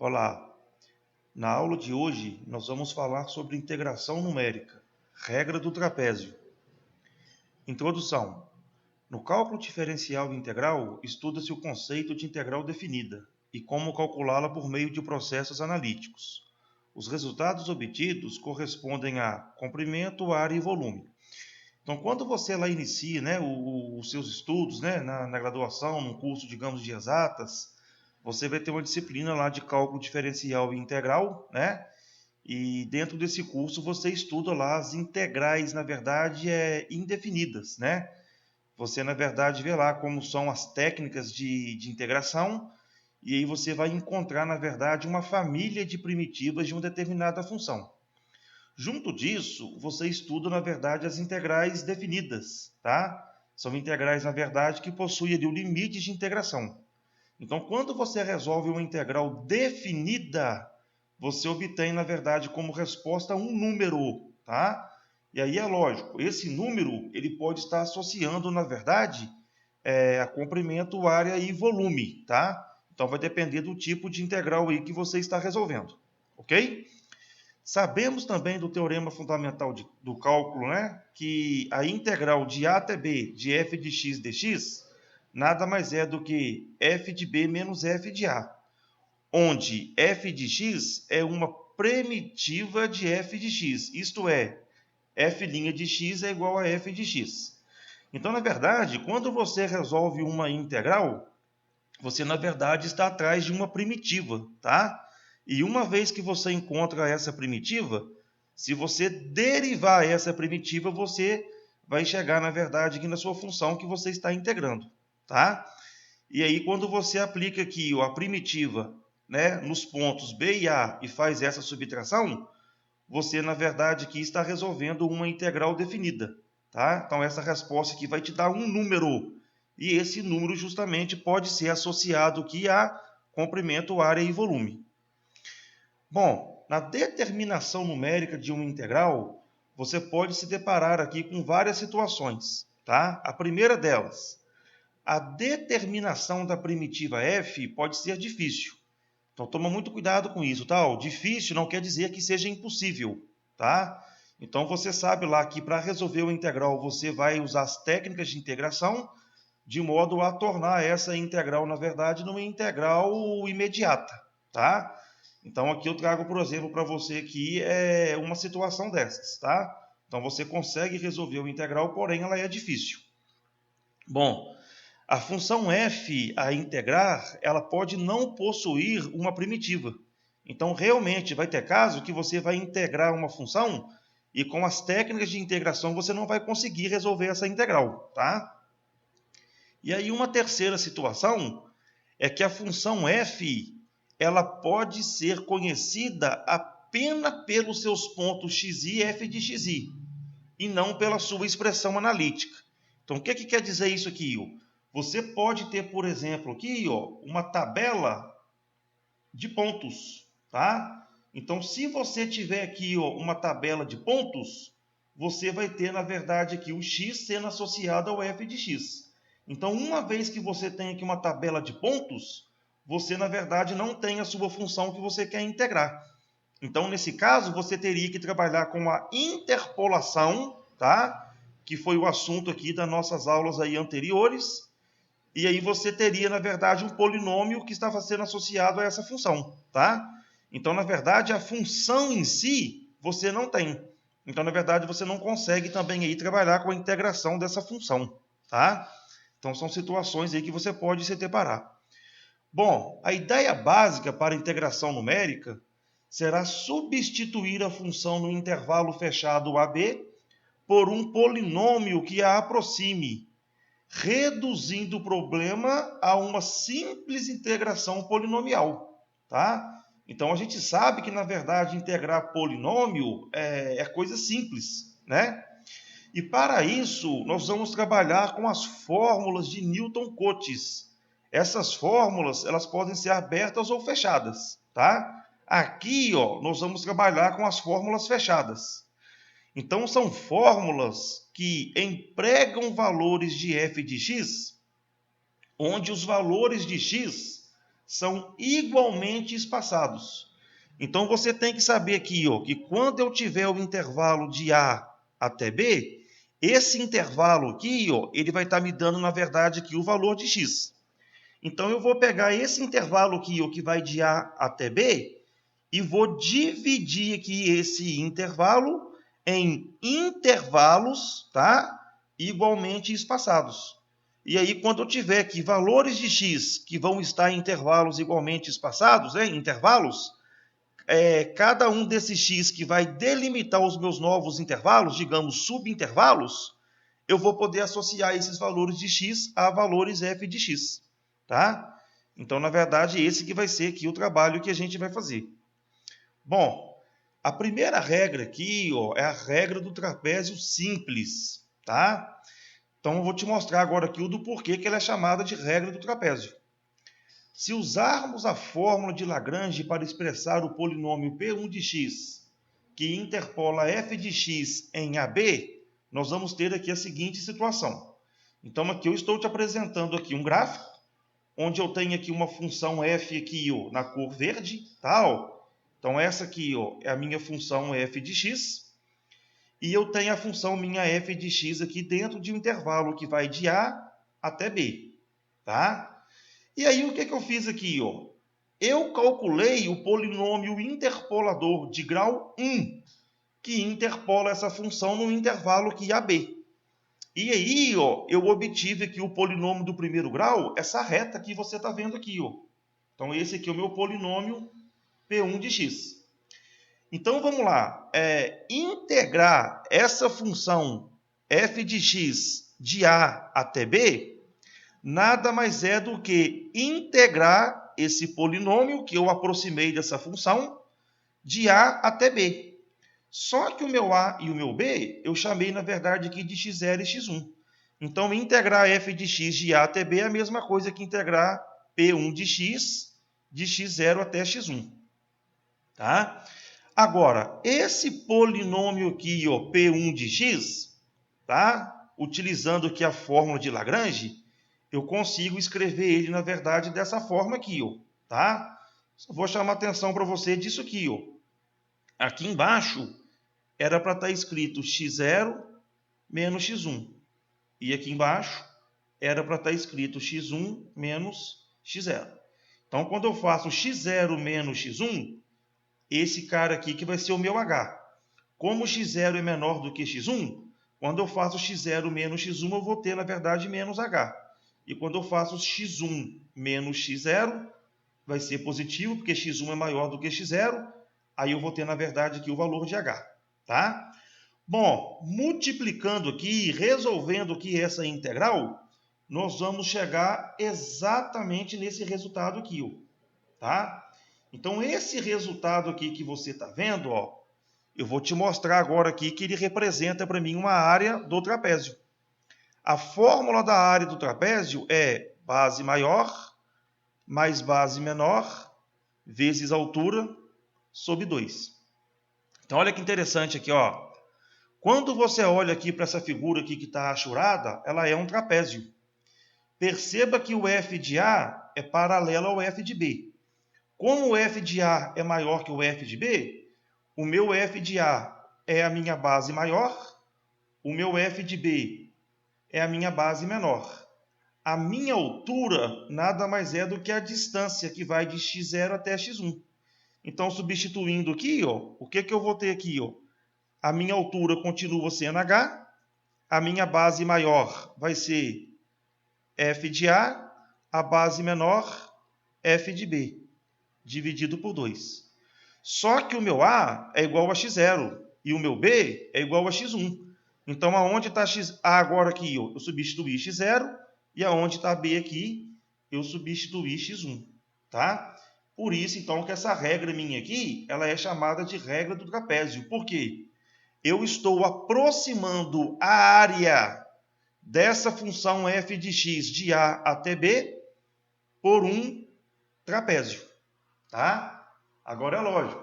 Olá, na aula de hoje nós vamos falar sobre integração numérica, regra do trapézio. Introdução. No cálculo diferencial integral, estuda-se o conceito de integral definida e como calculá-la por meio de processos analíticos. Os resultados obtidos correspondem a comprimento, área e volume. Então, quando você lá inicia os seus estudos na graduação, num curso, digamos, de exatas, você vai ter uma disciplina lá de cálculo diferencial e integral, né? E dentro desse curso você estuda lá as integrais, na verdade, indefinidas, né? Você, na verdade, vê lá como são as técnicas de integração e aí você vai encontrar, na verdade, uma família de primitivas de uma determinada função. Junto disso, você estuda, na verdade, as integrais definidas, tá? São integrais, na verdade, que possuem ali o limite de integração. Então, quando você resolve uma integral definida, você obtém, na verdade, como resposta um número, tá? E aí é lógico, esse número ele pode estar associando, na verdade, a comprimento, área e volume, tá? Então, vai depender do tipo de integral aí que você está resolvendo, ok? Sabemos também do teorema fundamental do cálculo, né? Que a integral de a até b de f de x dx nada mais é do que f de b menos f de a, onde f de x é uma primitiva de f de x, isto é, f' de x é igual a f de x. Então, na verdade, quando você resolve uma integral, você, na verdade, está atrás de uma primitiva, tá? E uma vez que você encontra essa primitiva, se você derivar essa primitiva, você vai chegar, na verdade, aqui na sua função que você está integrando, tá? E aí, quando você aplica aqui a primitiva, né, nos pontos B e A e faz essa subtração, você, na verdade, aqui está resolvendo uma integral definida, tá? Então, essa resposta aqui vai te dar um número, e esse número justamente pode ser associado aqui a comprimento, área e volume. Bom, na determinação numérica de uma integral, você pode se deparar aqui com várias situações, tá? A primeira delas, a determinação da primitiva f pode ser difícil. Então, toma muito cuidado com isso, tá? O difícil não quer dizer que seja impossível, tá? Então, você sabe lá que para resolver o integral, você vai usar as técnicas de integração de modo a tornar essa integral, na verdade, numa integral imediata, tá? Então, aqui eu trago, por exemplo, para você aqui uma situação dessas, tá? Então, você consegue resolver o integral, porém ela é difícil. Bom, a função f a integrar, ela pode não possuir uma primitiva. Então, realmente, vai ter caso que você vai integrar uma função e com as técnicas de integração você não vai conseguir resolver essa integral, tá? E aí uma terceira situação é que a função f, ela pode ser conhecida apenas pelos seus pontos xi e f de xi, e não pela sua expressão analítica. Então, o que quer dizer isso aqui? Você pode ter, por exemplo, aqui uma tabela de pontos, tá? Então, se você tiver aqui uma tabela de pontos, você vai ter, na verdade, aqui o x sendo associado ao f de x. Então, uma vez que você tem aqui uma tabela de pontos, você, na verdade, não tem a sua função que você quer integrar. Então, nesse caso, você teria que trabalhar com a interpolação, tá? Que foi o assunto aqui das nossas aulas aí anteriores. E aí você teria, na verdade, um polinômio que estava sendo associado a essa função, tá? Então, na verdade, a função em si, você não tem. Então, na verdade, você não consegue também aí trabalhar com a integração dessa função, tá? Então, são situações aí que você pode se deparar. Bom, a ideia básica para a integração numérica será substituir a função no intervalo fechado AB por um polinômio que a aproxime, reduzindo o problema a uma simples integração polinomial, tá? Então, a gente sabe que, na verdade, integrar polinômio é coisa simples, né? E, para isso, nós vamos trabalhar com as fórmulas de Newton-Cotes. Essas fórmulas, elas podem ser abertas ou fechadas, tá? Aqui, nós vamos trabalhar com as fórmulas fechadas. Então, são fórmulas que empregam valores de f de x, onde os valores de x são igualmente espaçados. Então, você tem que saber aqui, que quando eu tiver o intervalo de A até B, esse intervalo aqui, ele vai estar me dando, na verdade, aqui o valor de x. Então, eu vou pegar esse intervalo aqui, que vai de A até B, e vou dividir aqui esse intervalo em intervalos, tá? Igualmente espaçados. E aí, quando eu tiver aqui valores de x que vão estar em intervalos igualmente espaçados, intervalos, cada um desses x que vai delimitar os meus novos intervalos, digamos subintervalos, eu vou poder associar esses valores de x a valores f de x, tá? Então, na verdade, esse que vai ser aqui o trabalho que a gente vai fazer. Bom, a primeira regra aqui, é a regra do trapézio simples, tá? Então, eu vou te mostrar agora aqui o do porquê que ela é chamada de regra do trapézio. Se usarmos a fórmula de Lagrange para expressar o polinômio P1 de x, que interpola f de x em AB, nós vamos ter aqui a seguinte situação. Então, aqui eu estou te apresentando aqui um gráfico, onde eu tenho aqui uma função f aqui, na cor verde, tá? Então, essa aqui é a minha função f de x, e eu tenho a função minha f de x aqui dentro de um intervalo que vai de A até B, tá? E aí, o que eu fiz aqui? Eu calculei o polinômio interpolador de grau 1, que interpola essa função no intervalo aqui AB. E aí, eu obtive aqui o polinômio do primeiro grau, essa reta que você está vendo aqui. Então, esse aqui é o meu polinômio P1 de x. Então, vamos lá. Integrar essa função f de x de A até B nada mais é do que integrar esse polinômio que eu aproximei dessa função de A até B. Só que o meu A e o meu B eu chamei, na verdade, aqui de x0 e x1. Então, integrar f de x de A até B é a mesma coisa que integrar P1 de x0 até x1. Tá? Agora, esse polinômio aqui, P1 de x, tá? Utilizando aqui a fórmula de Lagrange, eu consigo escrever ele, na verdade, dessa forma aqui, tá? Só vou chamar a atenção para você disso aqui, Aqui embaixo era para estar escrito x0 menos x1. E aqui embaixo era para estar escrito x1 menos x0. Então, quando eu faço x0 menos x1, esse cara aqui que vai ser o meu h. Como x0 é menor do que x1, quando eu faço x0 menos x1, eu vou ter, na verdade, menos h. E quando eu faço x1 menos x0, vai ser positivo, porque x1 é maior do que x0. Aí eu vou ter, na verdade, aqui o valor de h. Tá? Bom, multiplicando aqui, resolvendo aqui essa integral, nós vamos chegar exatamente nesse resultado aqui. Tá? Então, esse resultado aqui que você está vendo, eu vou te mostrar agora aqui que ele representa para mim uma área do trapézio. A fórmula da área do trapézio é base maior mais base menor vezes altura sobre 2. Então, olha que interessante aqui, Quando você olha aqui para essa figura aqui que está achurada, ela é um trapézio. Perceba que o f de A é paralelo ao f de B. Como o f de A é maior que o f de B, o meu f de A é a minha base maior, o meu f de B é a minha base menor. A minha altura nada mais é do que a distância que vai de x0 até x1. Então, substituindo aqui, o que eu vou ter aqui? A minha altura continua sendo h, a minha base maior vai ser f de a base menor, f de b, dividido por 2. Só que o meu a é igual a x0 e o meu b é igual a x1. Então, aonde está a agora aqui? Eu substituí x0 e aonde está b aqui, eu substituí x1. Tá? Por isso, então, que essa regra minha aqui, ela é chamada de regra do trapézio. Por quê? Eu estou aproximando a área dessa função f de x de A até B por um trapézio. Tá? Agora é lógico.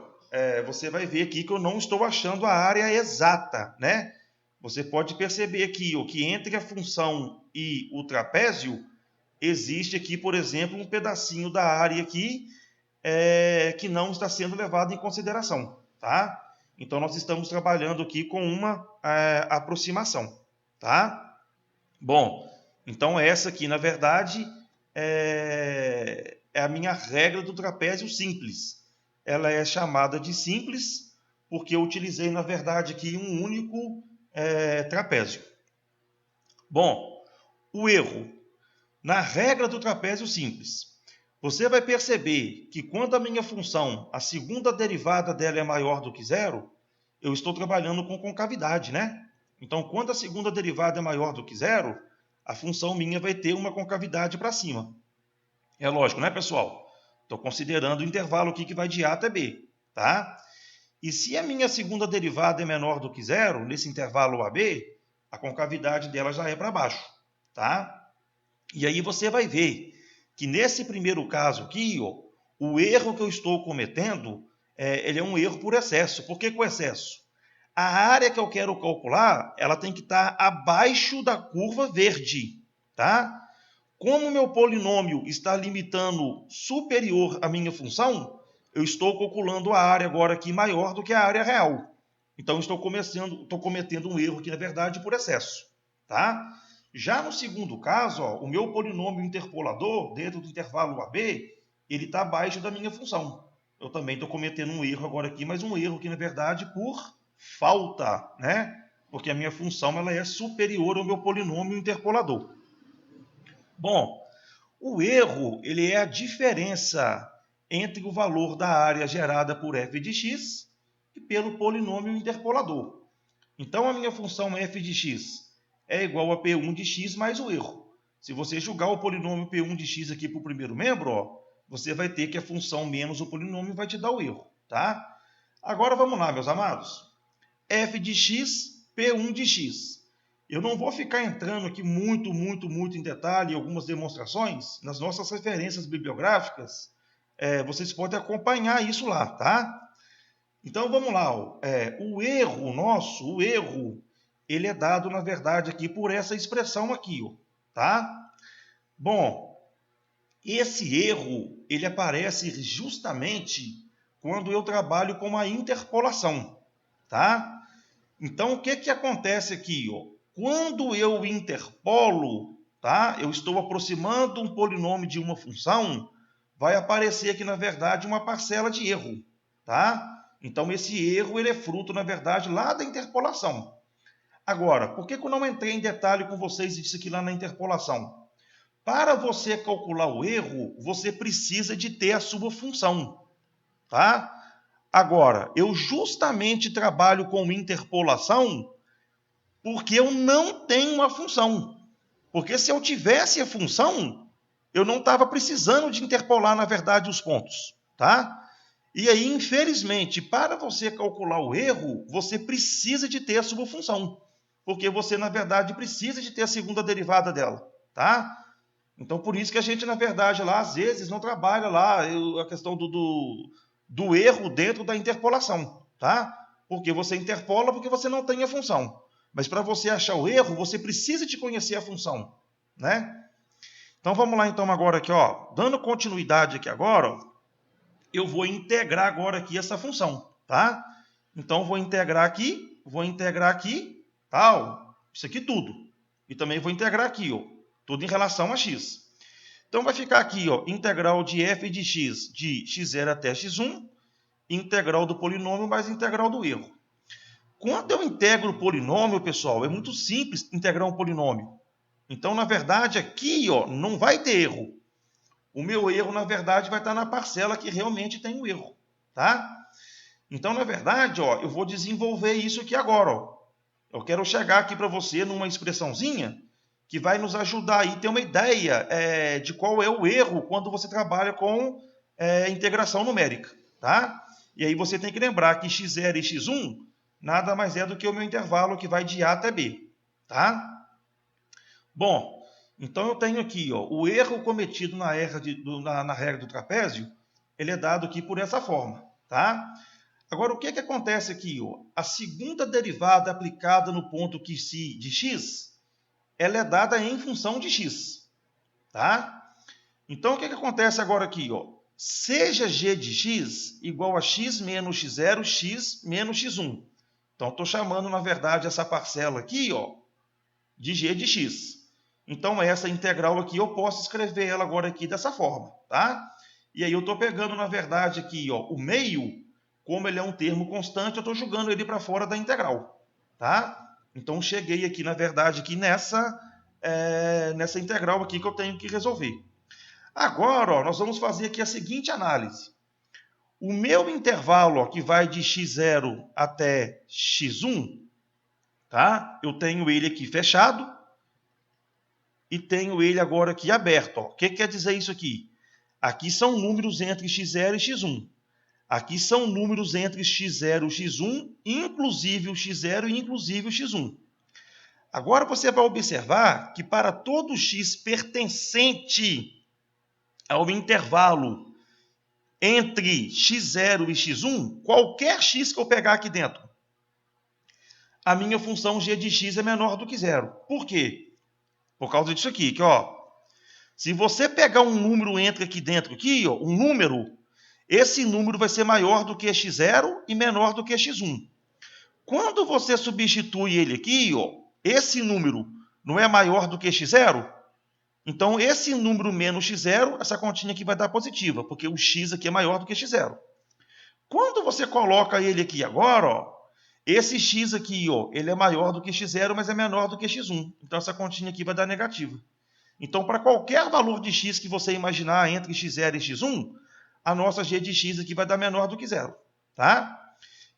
Você vai ver aqui que eu não estou achando a área exata, né? Você pode perceber aqui que entre a função e o trapézio existe aqui, por exemplo, um pedacinho da área aqui que não está sendo levado em consideração, tá? Então, nós estamos trabalhando aqui com uma aproximação, tá? Bom, então essa aqui, na verdade, é a minha regra do trapézio simples. Ela é chamada de simples porque eu utilizei, na verdade, aqui um único trapézio. Bom, o erro. Na regra do trapézio simples, você vai perceber que quando a minha função, a segunda derivada dela é maior do que zero, eu estou trabalhando com concavidade, né? Então, quando a segunda derivada é maior do que zero, a função minha vai ter uma concavidade para cima. É lógico, né, pessoal? Estou considerando o intervalo aqui que vai de A até B, tá? E se a minha segunda derivada é menor do que zero, nesse intervalo AB, a concavidade dela já é para baixo, tá? E aí você vai ver que nesse primeiro caso aqui, ó, o erro que eu estou cometendo, ele é um erro por excesso. Por que com excesso? A área que eu quero calcular, ela tem que estar abaixo da curva verde, tá? Como o meu polinômio está limitando superior à minha função, eu estou calculando a área agora aqui maior do que a área real. Então, estou cometendo um erro aqui, na verdade, por excesso, tá? Já no segundo caso, ó, o meu polinômio interpolador, dentro do intervalo AB, ele está abaixo da minha função. Eu também estou cometendo um erro agora aqui, mas um erro aqui, na verdade, por falta, né? Porque a minha função ela é superior ao meu polinômio interpolador. Bom, o erro ele é a diferença entre o valor da área gerada por f de x e pelo polinômio interpolador. Então, a minha função f de x é igual a P1 de x mais o erro. Se você jogar o polinômio P1 de x aqui para o primeiro membro, ó, você vai ter que a função menos o polinômio vai te dar o erro, tá? Agora vamos lá, meus amados. F de x, P1 de x. Eu não vou ficar entrando aqui muito em detalhe em algumas demonstrações. Nas nossas referências bibliográficas, vocês podem acompanhar isso lá, tá? Então, vamos lá. Ó. O erro, ele é dado, na verdade, aqui por essa expressão aqui, ó, tá? Bom, esse erro, ele aparece justamente quando eu trabalho com a interpolação, tá? Então, o que acontece aqui? Ó? Quando eu interpolo, tá? Eu estou aproximando um polinômio de uma função, vai aparecer aqui, na verdade, uma parcela de erro, tá? Então, esse erro ele é fruto, na verdade, lá da interpolação. Agora, por que eu não entrei em detalhe com vocês disso aqui lá na interpolação? Para você calcular o erro, você precisa de ter a sua função, tá? Agora, eu justamente trabalho com interpolação porque eu não tenho uma função. Porque se eu tivesse a função, eu não estava precisando de interpolar, na verdade, os pontos, tá? E aí, infelizmente, para você calcular o erro, você precisa de ter a sua função. Porque você, na verdade, precisa de ter a segunda derivada dela, tá? Então, por isso que a gente, na verdade, lá, às vezes, não trabalha lá a questão do erro dentro da interpolação, tá? Porque você interpola porque você não tem a função. Mas para você achar o erro, você precisa de conhecer a função, né? Então, vamos lá, então, agora aqui, ó. Dando continuidade aqui agora, ó, eu vou integrar agora aqui essa função, tá? Então, vou integrar aqui, tal, isso aqui tudo. E também vou integrar aqui, ó, tudo em relação a x. Então, vai ficar aqui, ó, integral de f de x0 até x1, integral do polinômio mais integral do erro. Quando eu integro o polinômio, pessoal, é muito simples integrar um polinômio. Então, na verdade, aqui ó, não vai ter erro. O meu erro, na verdade, vai estar na parcela que realmente tem o erro, tá? Então, na verdade, ó, eu vou desenvolver isso aqui agora. Ó. Eu quero chegar aqui para você numa expressãozinha que vai nos ajudar aí a ter uma ideia de qual é o erro quando você trabalha com integração numérica, tá? E aí você tem que lembrar que x0 e x1 nada mais é do que o meu intervalo que vai de A até B, tá? Bom, então eu tenho aqui, ó, o erro cometido na regra do trapézio, ele é dado aqui por essa forma, tá? Agora, o que acontece aqui? Ó? A segunda derivada aplicada no ponto de x, ela é dada em função de x. tá? Então, o que acontece agora aqui, ó? Seja g de x igual a x menos x0, x menos x1. Então, estou chamando, na verdade, essa parcela aqui, ó, de g de x. Então, essa integral aqui, eu posso escrever ela agora aqui dessa forma, tá? E aí, eu estou pegando, na verdade, aqui, ó, o meio, como ele é um termo constante, eu estou jogando ele para fora da integral, tá? Então, cheguei aqui, na verdade, aqui nessa integral aqui que eu tenho que resolver. Agora, ó, nós vamos fazer aqui a seguinte análise. O meu intervalo, ó, que vai de x0 até x1, tá? Eu tenho ele aqui fechado e tenho ele agora aqui aberto. Ó. O que quer dizer isso aqui? Aqui são números entre x0 e x1. Aqui são números entre x0 e x1, inclusive o x0 e inclusive o x1. Agora você vai observar que para todo x pertencente ao intervalo entre x0 e x1, qualquer x que eu pegar aqui dentro, a minha função g de x é menor do que zero. Por quê? Por causa disso aqui, que ó, se você pegar um número entre aqui dentro, aqui, ó, um número, esse número vai ser maior do que x0 e menor do que x1. Quando você substitui ele aqui, ó, esse número não é maior do que x0? Então, esse número menos x0, essa continha aqui vai dar positiva, porque o x aqui é maior do que x0. Quando você coloca ele aqui agora, ó, esse x aqui, ó, ele é maior do que x0, mas é menor do que x1. Então, essa continha aqui vai dar negativa. Então, para qualquer valor de x que você imaginar entre x0 e x1, a nossa g de x aqui vai dar menor do que zero. Tá?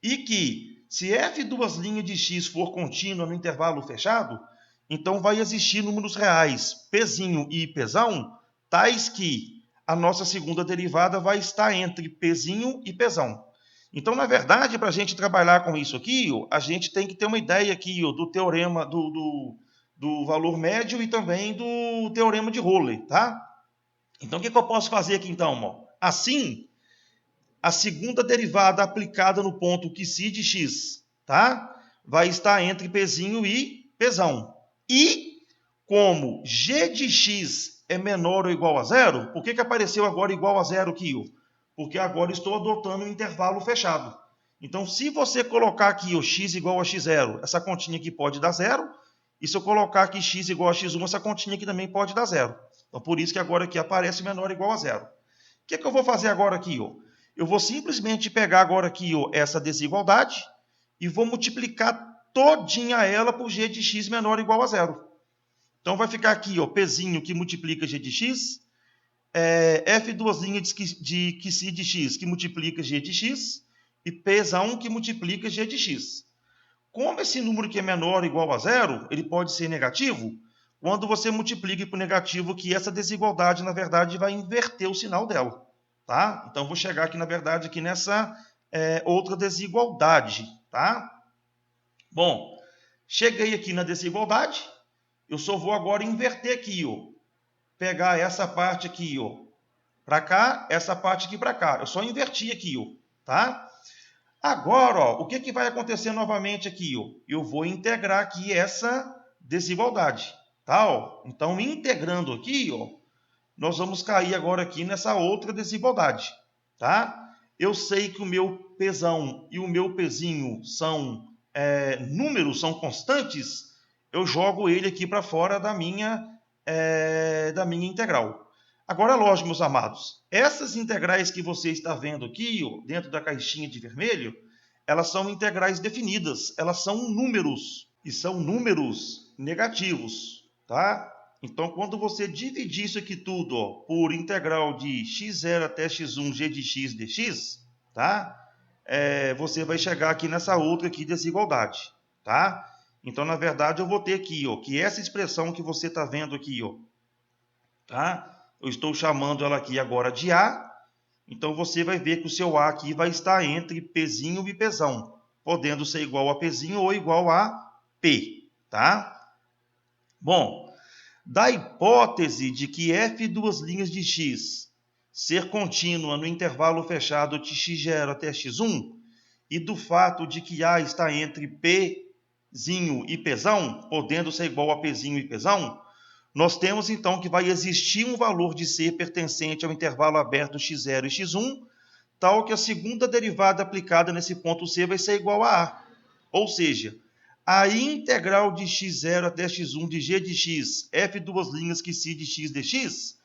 E que, se f duas linhas de x for contínua no intervalo fechado, então vai existir números reais, pzinho e pzão, tais que a nossa segunda derivada vai estar entre pzinho e pzão. Então, na verdade, para a gente trabalhar com isso aqui, a gente tem que ter uma ideia aqui do teorema do valor médio e também do teorema de Rowley, tá? Então, o que eu posso fazer aqui então? Ó? Assim, a segunda derivada aplicada no ponto QC de x, tá? Vai estar entre pzinho e pzão. E, como g de x é menor ou igual a zero, por que apareceu agora igual a zero aqui? Ó? Porque agora estou adotando um intervalo fechado. Então, se você colocar aqui o x igual a x0, essa continha aqui pode dar zero. E se eu colocar aqui x igual a x1, essa continha aqui também pode dar zero. Então, por isso que agora aqui aparece menor ou igual a zero. O que eu vou fazer agora aqui? Ó? Eu vou simplesmente pegar agora aqui ó, essa desigualdade e vou multiplicar todinha ela por g de x menor ou igual a zero. Então, vai ficar aqui, ó, pzinho que multiplica g de x, f duas linhas de QC de x que multiplica g de x, e pzão que multiplica g de x. Como esse número que é menor ou igual a zero, ele pode ser negativo, quando você multiplica por negativo, que essa desigualdade, na verdade, vai inverter o sinal dela. Tá? Então, vou chegar aqui, na verdade, aqui nessa outra desigualdade. Tá? Bom, cheguei aqui na desigualdade, eu só vou agora inverter aqui, ó. Pegar essa parte aqui, ó, para cá, essa parte aqui para cá. Eu só inverti aqui, ó, tá? Agora, ó, o que vai acontecer novamente aqui, ó? Eu vou integrar aqui essa desigualdade, tá? Ó? Então, integrando aqui, ó, nós vamos cair agora aqui nessa outra desigualdade, tá? Eu sei que o meu pzão e o meu pzinho são números, são constantes, eu jogo ele aqui para fora da minha integral. Agora, lógico, meus amados, essas integrais que você está vendo aqui, ó, dentro da caixinha de vermelho, elas são integrais definidas, elas são números, e são números negativos, tá? Então, quando você dividir isso aqui tudo ó, por integral de x0 até x1 g de x dx, tá? Você vai chegar aqui nessa outra aqui desigualdade, tá? Então, na verdade, eu vou ter aqui, ó, que essa expressão que você está vendo aqui, ó, tá? Eu estou chamando ela aqui agora de A. Então, você vai ver que o seu A aqui vai estar entre pzinho e pzão, podendo ser igual a pzinho ou igual a P, tá? Bom, da hipótese de que f duas linhas de x ser contínua no intervalo fechado de x0 até x1, e do fato de que A está entre pzinho e pzão, podendo ser igual a pzinho e pzão, nós temos então que vai existir um valor de C pertencente ao intervalo aberto x0 e x1, tal que a segunda derivada aplicada nesse ponto C vai ser igual a A. Ou seja, a integral de x0 até x1 de g de x, f duas linhas que c de x dx,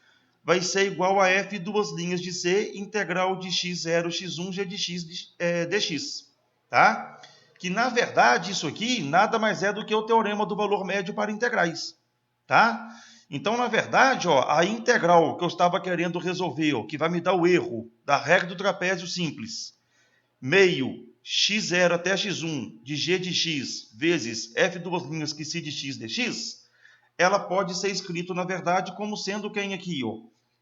vai ser igual a f duas linhas de c, integral de x0, x1, g de x dx. Tá? Que, na verdade, isso aqui nada mais é do que o teorema do valor médio para integrais. Tá? Então, na verdade, a integral que eu estava querendo resolver, que vai me dar o erro da regra do trapézio simples, meio x0 até x1 de g de x vezes f duas linhas que c de x dx, ela pode ser escrita, na verdade, como sendo quem aqui?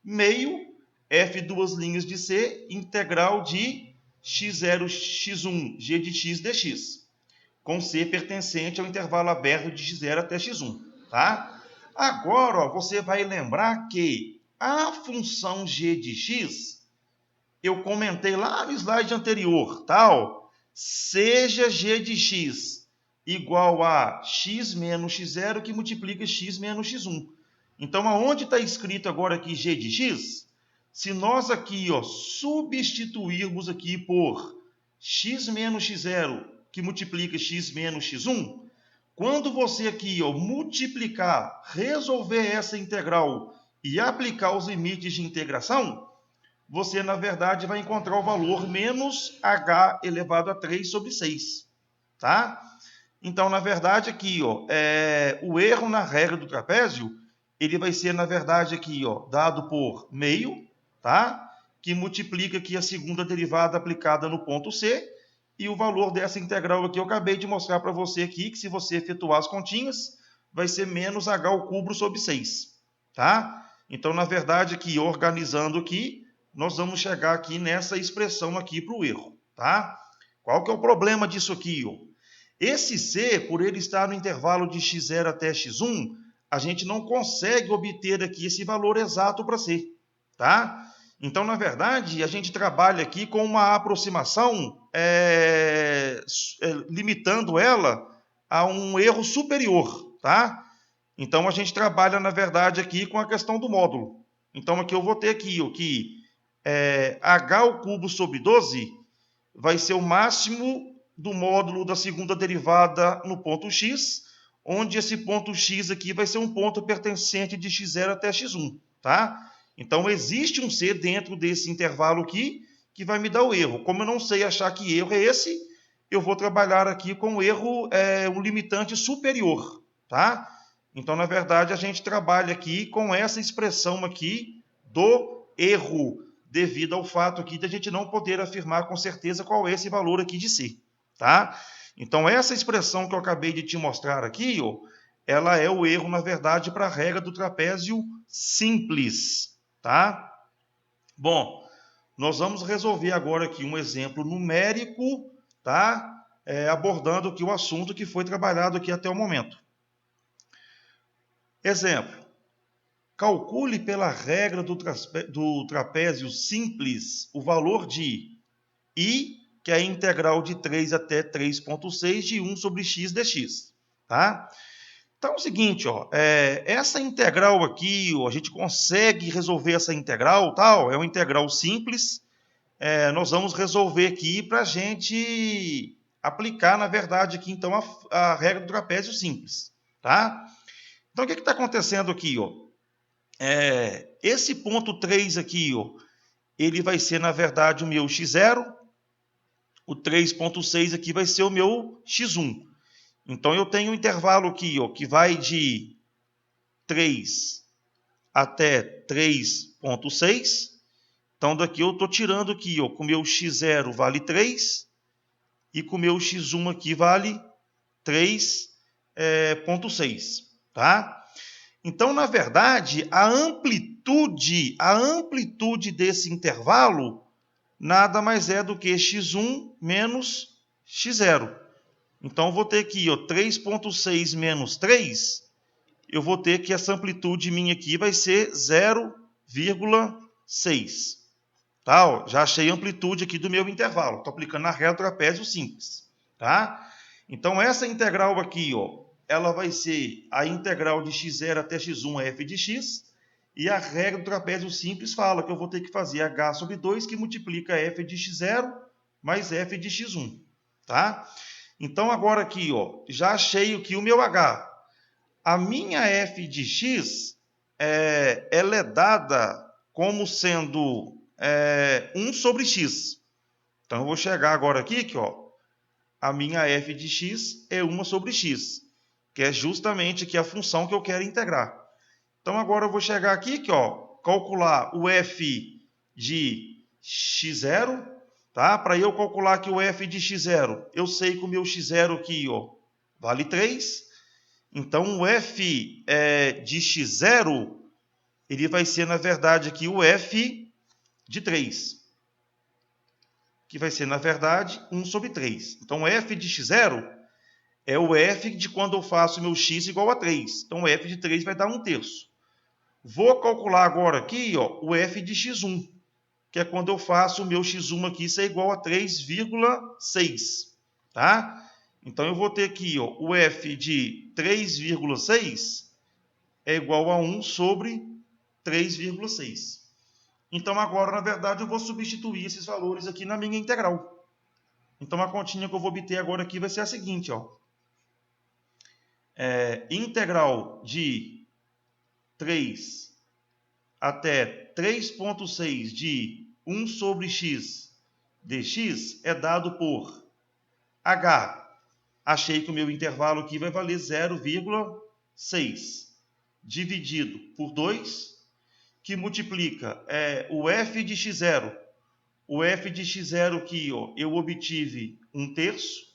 Meio f duas linhas de c integral de x0, x1, g de x dx, com c pertencente ao intervalo aberto de x0 até x1. Tá? Agora, você vai lembrar que a função g de x, eu comentei lá no slide anterior, tal, seja g de x igual a x menos x0 que multiplica x menos x1. Então, aonde está escrito agora aqui g de x, se nós aqui substituirmos aqui por x menos x0 que multiplica x menos x1, quando você aqui multiplicar, resolver essa integral e aplicar os limites de integração, você, na verdade, vai encontrar o valor menos h elevado a 3 sobre 6. Tá? Então, na verdade, aqui, o erro na regra do trapézio, ele vai ser, na verdade, aqui, dado por meio, tá? Que multiplica aqui a segunda derivada aplicada no ponto C, e o valor dessa integral aqui eu acabei de mostrar para você aqui, que se você efetuar as continhas, vai ser menos h ao cubo sobre 6. Tá? Então, na verdade, aqui, organizando aqui, nós vamos chegar aqui nessa expressão aqui para o erro. Tá? Qual que é o problema disso aqui? Esse C, por ele estar no intervalo de x0 até x1, a gente não consegue obter aqui esse valor exato para C. Tá? Então, na verdade, a gente trabalha aqui com uma aproximação limitando ela a um erro superior. Tá? Então, a gente trabalha, na verdade, aqui com a questão do módulo. Então, aqui eu vou ter aqui que h ao cubo sobre 12 vai ser o máximo do módulo da segunda derivada no ponto x, onde esse ponto x aqui vai ser um ponto pertencente de x0 até x1. Tá? Então, existe um C dentro desse intervalo aqui que vai me dar o erro. Como eu não sei achar que erro é esse, eu vou trabalhar aqui com o erro, um limitante superior. Tá? Então, na verdade, a gente trabalha aqui com essa expressão aqui do erro, devido ao fato aqui de a gente não poder afirmar com certeza qual é esse valor aqui de C. Tá? Então, essa expressão que eu acabei de te mostrar aqui, ela é o erro, na verdade, para a regra do trapézio simples. Tá? Bom, nós vamos resolver agora aqui um exemplo numérico, tá? Abordando aqui o assunto que foi trabalhado aqui até o momento. Exemplo. Calcule pela regra do trapézio simples o valor de I, que é a integral de 3 até 3,6 de 1 sobre x dx. Tá? Então é o seguinte, essa integral aqui, a gente consegue resolver essa integral, tal, é uma integral simples, nós vamos resolver aqui para a gente aplicar, na verdade, aqui então a regra do trapézio simples. Tá? Então o que está acontecendo aqui? Esse ponto 3 aqui, ele vai ser, na verdade, o meu x0, o 3,6 aqui vai ser o meu x1. Então, eu tenho um intervalo aqui, que vai de 3 até 3,6. Então, daqui eu estou tirando aqui, com o meu x0 vale 3 e com o meu x1 aqui vale 3,6. Tá? Então, na verdade, a amplitude desse intervalo nada mais é do que x1 menos x0. Então, eu vou ter aqui 3,6 menos 3, eu vou ter que essa amplitude minha aqui vai ser 0,6. Tá? Já achei a amplitude aqui do meu intervalo. Estou aplicando na regra do trapézio simples. Tá? Então, essa integral aqui, ela vai ser a integral de x0 até x1 é f de x, e a regra do trapézio simples fala que eu vou ter que fazer h sobre 2, que multiplica f de x0 mais f de x1. Tá? Então, agora aqui, ó, já achei aqui o meu h. A minha f de x, ela é dada como sendo 1 sobre x. Então, eu vou chegar agora aqui, que, ó, a minha f de x é 1 sobre x, que é justamente aqui a função que eu quero integrar. Então, agora eu vou chegar aqui, que, ó, calcular o f de x0, tá? Para eu calcular aqui o f de x0, eu sei que o meu x0 aqui, ó, vale 3. Então, o f de x0, ele vai ser, na verdade, aqui o f de 3. Que vai ser, na verdade, 1 sobre 3. Então, f de x0 é o f de quando eu faço meu x igual a 3. Então, o f de 3 vai dar 1/3. Vou calcular agora aqui, ó, o f de x1, que é quando eu faço o meu x1 aqui ser igual a 3,6. Tá? Então, eu vou ter aqui, ó, o f de 3,6 é igual a 1 sobre 3,6. Então, agora, na verdade, eu vou substituir esses valores aqui na minha integral. Então, a continha que eu vou obter agora aqui vai ser a seguinte, ó. Integral de 3 até 3,6 de 1 sobre x dx é dado por h. Achei que o meu intervalo aqui vai valer 0,6 dividido por 2, que multiplica o f de x0. O f de x0 aqui, ó, eu obtive 1/3,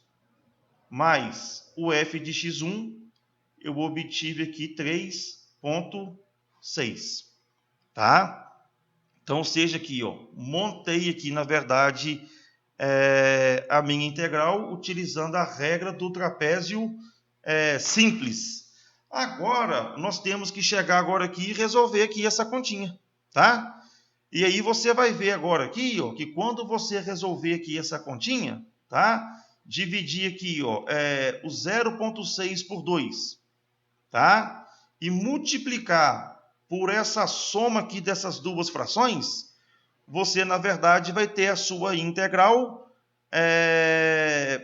mais o f de x1, eu obtive aqui 3,6. Tá? Então, ou seja, aqui, ó, montei aqui, na verdade, a minha integral utilizando a regra do trapézio simples. Agora, nós temos que chegar agora aqui e resolver aqui essa continha, tá? E aí você vai ver agora aqui, ó, que quando você resolver aqui essa continha, tá? Dividir aqui, ó, o 0,6 por 2, tá? E multiplicar por essa soma aqui dessas duas frações, você, na verdade, vai ter a sua integral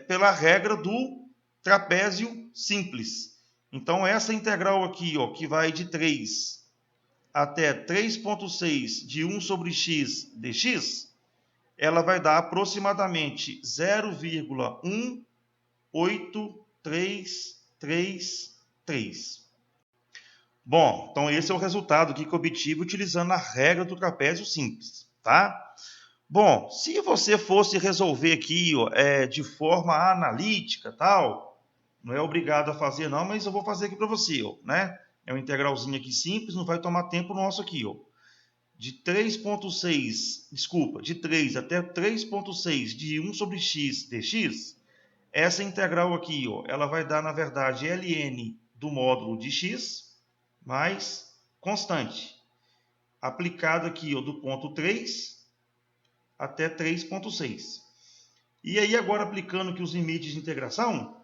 pela regra do trapézio simples. Então, essa integral aqui, ó, que vai de 3 até 3,6 de 1 sobre x dx, ela vai dar aproximadamente 0,18333. Bom, então esse é o resultado aqui que eu obtive utilizando a regra do trapézio simples, tá? Bom, se você fosse resolver aqui, ó, de forma analítica, tal, não é obrigado a fazer não, mas eu vou fazer aqui para você, ó, né? É uma integralzinha aqui simples, não vai tomar tempo nosso aqui, ó. De 3,6, desculpa, de 3 até 3,6 de 1 sobre x dx, essa integral aqui, ó, ela vai dar, na verdade, ln do módulo de x, mais constante, aplicado aqui, ó, do ponto 3 até 3,6. E aí, agora, aplicando aqui os limites de integração,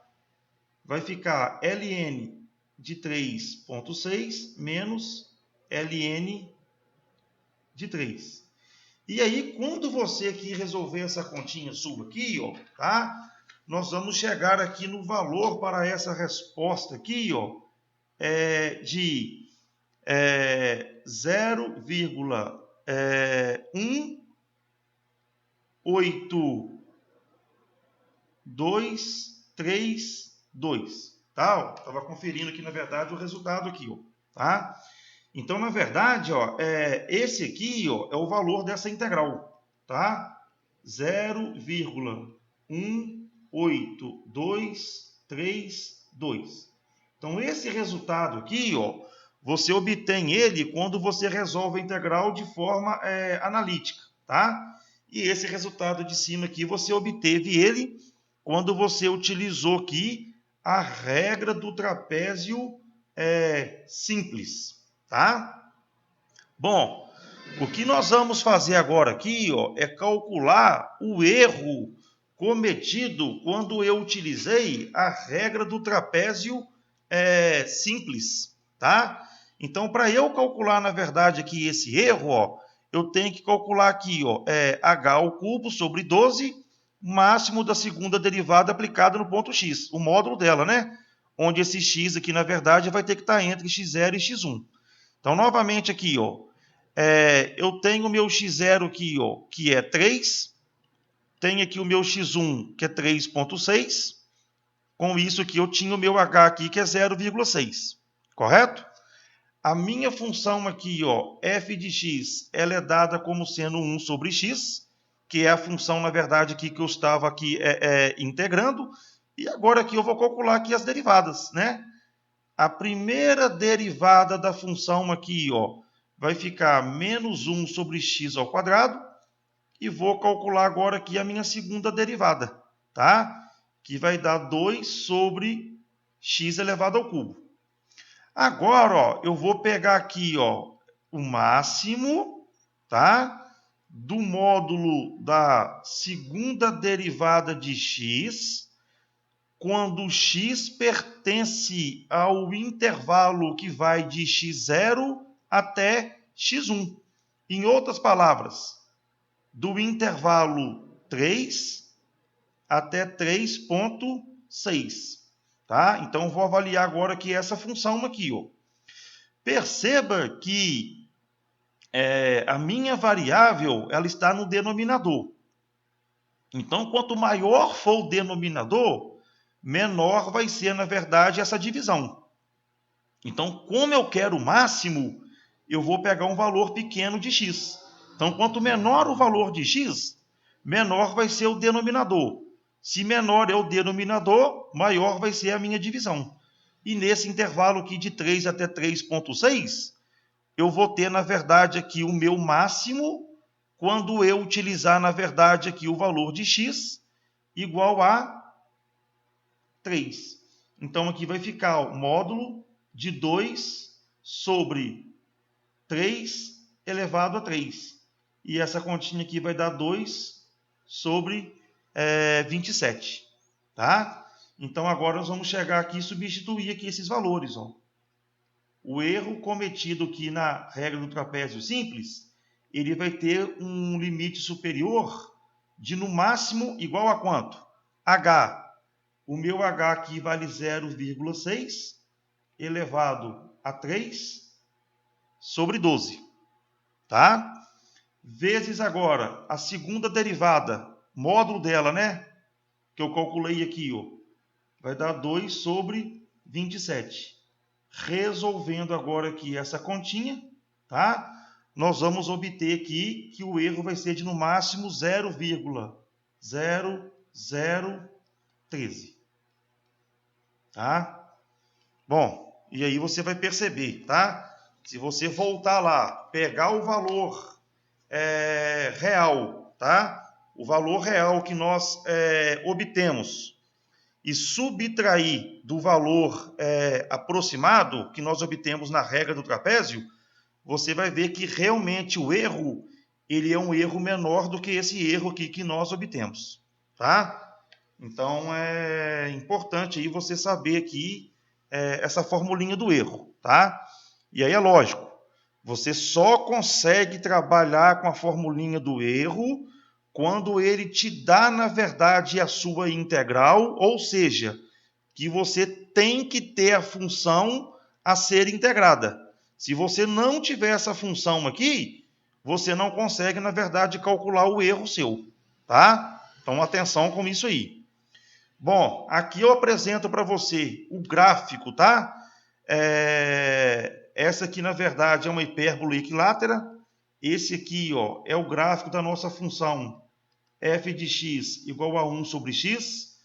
vai ficar ln de 3,6 menos ln de 3. E aí, quando você aqui resolver essa continha sua aqui, ó, tá? Nós vamos chegar aqui no valor para essa resposta aqui, ó, de 0,18232, tá? Estava conferindo aqui, na verdade, o resultado aqui, ó, tá? Então, na verdade, ó, esse aqui, ó, é o valor dessa integral, tá? 0,18232. Então, esse resultado aqui, ó, você obtém ele quando você resolve a integral de forma analítica, tá? E esse resultado de cima aqui, você obteve ele quando você utilizou aqui a regra do trapézio simples, tá? Bom, o que nós vamos fazer agora aqui, ó, é calcular o erro cometido quando eu utilizei a regra do trapézio simples, tá? Então, para eu calcular, na verdade, aqui esse erro, ó, eu tenho que calcular aqui, ó, h ao cubo sobre 12, máximo da segunda derivada aplicada no ponto x, o módulo dela, né? Onde esse x aqui, na verdade, vai ter que estar entre x0 e x1. Então, novamente aqui, ó, eu tenho o meu x0 aqui, ó, que é 3, tenho aqui o meu x1, que é 3,6, com isso aqui eu tinha o meu h aqui, que é 0,6, correto? A minha função aqui, ó, f de x, ela é dada como sendo 1 sobre x, que é a função, na verdade, aqui que eu estava aqui integrando. E agora aqui eu vou calcular aqui as derivadas, né? A primeira derivada da função aqui, ó, vai ficar menos 1 sobre x ao quadrado. E vou calcular agora aqui a minha segunda derivada, tá? Que vai dar 2 sobre x elevado ao cubo. Agora, ó, eu vou pegar aqui, ó, o máximo, tá? Do módulo da segunda derivada de x, quando x pertence ao intervalo que vai de x0 até x1. Em outras palavras, do intervalo 3 até 3,6. Tá? Então, vou avaliar agora aqui essa função aqui. Ó. Perceba que a minha variável ela está no denominador. Então, quanto maior for o denominador, menor vai ser, na verdade, essa divisão. Então, como eu quero o máximo, eu vou pegar um valor pequeno de x. Então, quanto menor o valor de x, menor vai ser o denominador. Se menor é o denominador, maior vai ser a minha divisão. E nesse intervalo aqui de 3 até 3,6, eu vou ter, na verdade, aqui o meu máximo quando eu utilizar, na verdade, aqui o valor de x igual a 3. Então, aqui vai ficar o módulo de 2 sobre 3 elevado a 3. E essa continha aqui vai dar 2 sobre 27. Tá? Então, agora nós vamos chegar aqui e substituir aqui esses valores. Ó. O erro cometido aqui na regra do trapézio simples, ele vai ter um limite superior de, no máximo, igual a quanto? H. O meu H aqui vale 0,6 elevado a 3 sobre 12. Tá? Vezes agora a segunda derivada, módulo dela, né? Que eu calculei aqui, ó. Vai dar 2 sobre 27. Resolvendo agora aqui essa continha, tá? Nós vamos obter aqui que o erro vai ser de no máximo 0,0013. Tá? Bom, e aí você vai perceber, tá? Se você voltar lá, pegar o valor real, tá? O valor real que nós obtemos e subtrair do valor aproximado que nós obtemos na regra do trapézio, você vai ver que realmente o erro ele é um erro menor do que esse erro aqui que nós obtemos, tá? Então é importante aí você saber aqui essa formulinha do erro, tá? E aí é lógico, você só consegue trabalhar com a formulinha do erro quando ele te dá, na verdade, a sua integral, ou seja, que você tem que ter a função a ser integrada. Se você não tiver essa função aqui, você não consegue, na verdade, calcular o erro seu, tá? Então, atenção com isso aí. Bom, aqui eu apresento para você o gráfico, tá? Essa aqui, na verdade, é uma hipérbole equilátera. Esse aqui, ó, é o gráfico da nossa função f de x igual a 1 sobre x.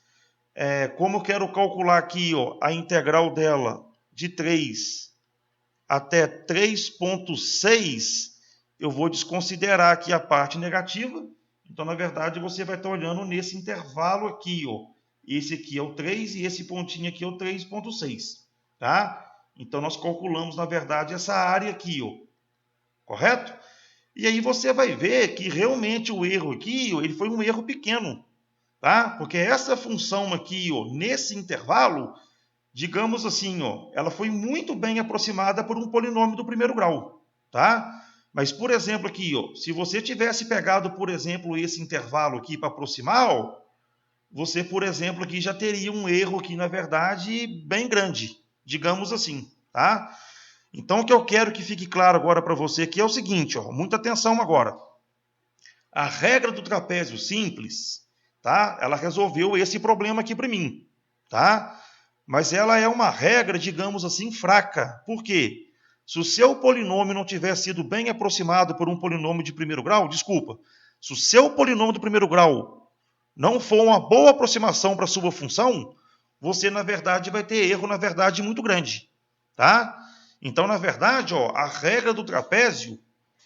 Como eu quero calcular aqui, ó, a integral dela de 3 até 3,6, eu vou desconsiderar aqui a parte negativa. Então, na verdade, você vai estar olhando nesse intervalo aqui, ó. Esse aqui é o 3 e esse pontinho aqui é o 3,6, tá? Então, nós calculamos, na verdade, essa área aqui, ó. Correto? E aí você vai ver que realmente o erro aqui, ó, ele foi um erro pequeno, tá? Porque essa função aqui, ó, nesse intervalo, digamos assim, ó, ela foi muito bem aproximada por um polinômio do primeiro grau, tá? Mas, por exemplo, aqui, ó, se você tivesse pegado, por exemplo, esse intervalo aqui para aproximar, ó, você, por exemplo, aqui já teria um erro aqui, na verdade, bem grande, digamos assim, tá? Então, o que eu quero que fique claro agora para você aqui é o seguinte, ó, muita atenção agora. A regra do trapézio simples, tá? Ela resolveu esse problema aqui para mim, tá? Mas ela é uma regra, digamos assim, fraca. Por quê? Se o seu polinômio não tiver sido bem aproximado por um polinômio de primeiro grau, desculpa, se o seu polinômio do primeiro grau não for uma boa aproximação para a sua função, você, na verdade, vai ter erro, na verdade, muito grande, tá? Então, na verdade, ó, a regra do trapézio,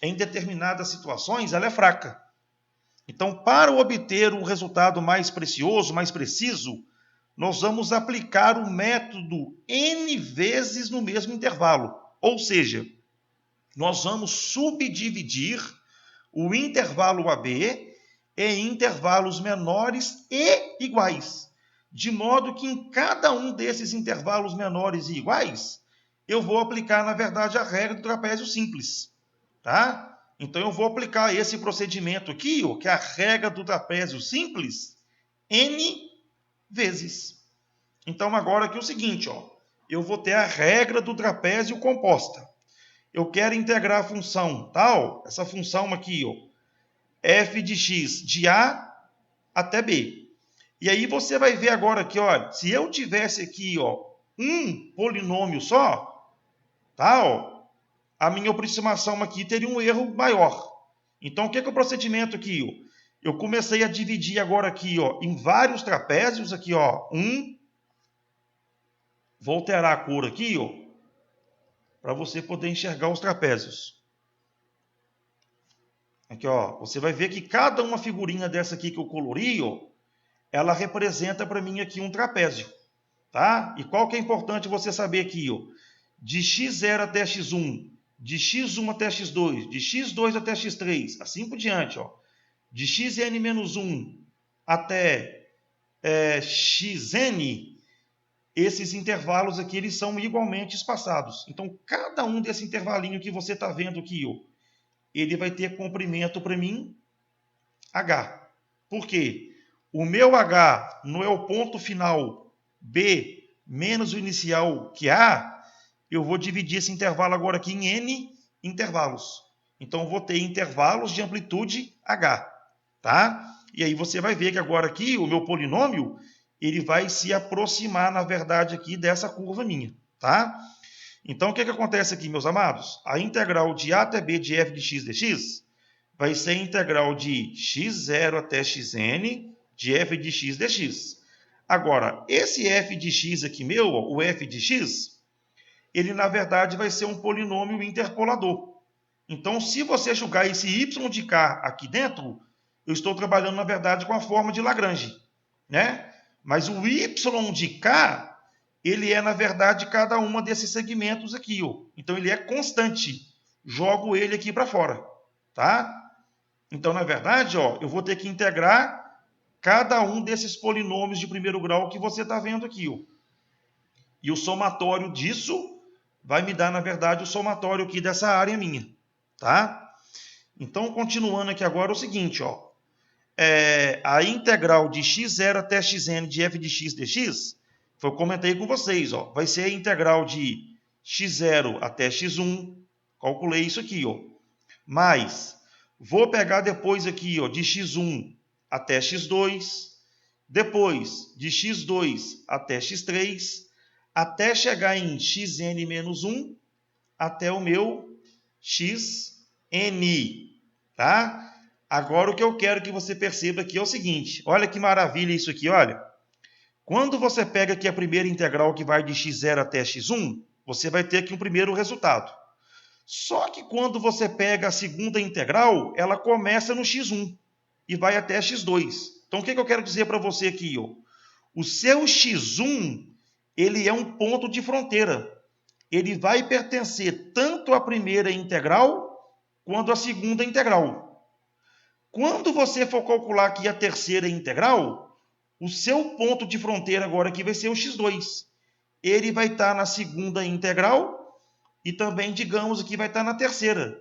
em determinadas situações, ela é fraca. Então, para obter um resultado mais precioso, mais preciso, nós vamos aplicar o método N vezes no mesmo intervalo. Ou seja, nós vamos subdividir o intervalo AB em intervalos menores e iguais. De modo que em cada um desses intervalos menores e iguais, eu vou aplicar, na verdade, a regra do trapézio simples. Tá? Então, eu vou aplicar esse procedimento aqui, ó, que é a regra do trapézio simples, N vezes. Então, agora aqui é o seguinte, ó, eu vou ter a regra do trapézio composta. Eu quero integrar a função tal, essa função aqui, ó, f de x de A até B. E aí você vai ver agora aqui, olha, se eu tivesse aqui, ó, um polinômio só, tá, ó, a minha aproximação aqui teria um erro maior. Então, o que é o procedimento aqui? Ó? Eu comecei a dividir agora aqui, ó, em vários trapézios, aqui, ó, vou alterar a cor aqui, ó, para você poder enxergar os trapézios. Aqui, ó, você vai ver que cada uma figurinha dessa aqui que eu colori, ó, ela representa para mim aqui um trapézio, tá? E qual que é importante você saber aqui, ó? De x0 até x1, de x1 até x2, de x2 até x3, assim por diante, ó. De xn-1 até xn, esses intervalos aqui eles são igualmente espaçados. Então, cada um desse intervalinho que você está vendo aqui, ó, ele vai ter comprimento para mim h. Por quê? O meu h não é o ponto final b menos o inicial que a, eu vou dividir esse intervalo agora aqui em n intervalos. Então, eu vou ter intervalos de amplitude h. Tá? E aí você vai ver que agora aqui o meu polinômio ele vai se aproximar, na verdade, aqui dessa curva minha. Tá? Então, o que acontece aqui, meus amados? A integral de a até b de f de x dx vai ser a integral de x0 até xn de f de x dx. Agora, esse f de x aqui meu, o f de x, ele na verdade vai ser um polinômio interpolador. Então, se você jogar esse y de k aqui dentro, eu estou trabalhando na verdade com a forma de Lagrange, né? Mas o y de k, ele é na verdade cada uma desses segmentos aqui, ó. Então ele é constante. Jogo ele aqui para fora, tá? Então, na verdade, ó, eu vou ter que integrar cada um desses polinômios de primeiro grau que você está vendo aqui, ó. E o somatório disso vai me dar, na verdade, o somatório aqui dessa área minha, tá? Então, continuando aqui agora, o seguinte, ó. A integral de x0 até xn de f de x dx, eu comentei com vocês, ó, vai ser a integral de x0 até x1, calculei isso aqui, ó, mais, vou pegar depois aqui, ó, de x1 até x2, depois de x2 até x3, até chegar em xn-1 até o meu xn, tá? Agora o que eu quero que você perceba aqui é o seguinte, olha que maravilha isso aqui, olha. Quando você pega aqui a primeira integral que vai de x0 até x1, você vai ter aqui um primeiro resultado. Só que quando você pega a segunda integral, ela começa no x1 e vai até x2. Então o que eu quero dizer para você aqui? Ó? O seu x1, ele é um ponto de fronteira. Ele vai pertencer tanto à primeira integral quanto à segunda integral. Quando você for calcular aqui a terceira integral, o seu ponto de fronteira agora aqui vai ser o x2. ele vai estar na segunda integral e também, digamos, aqui vai estar na terceira,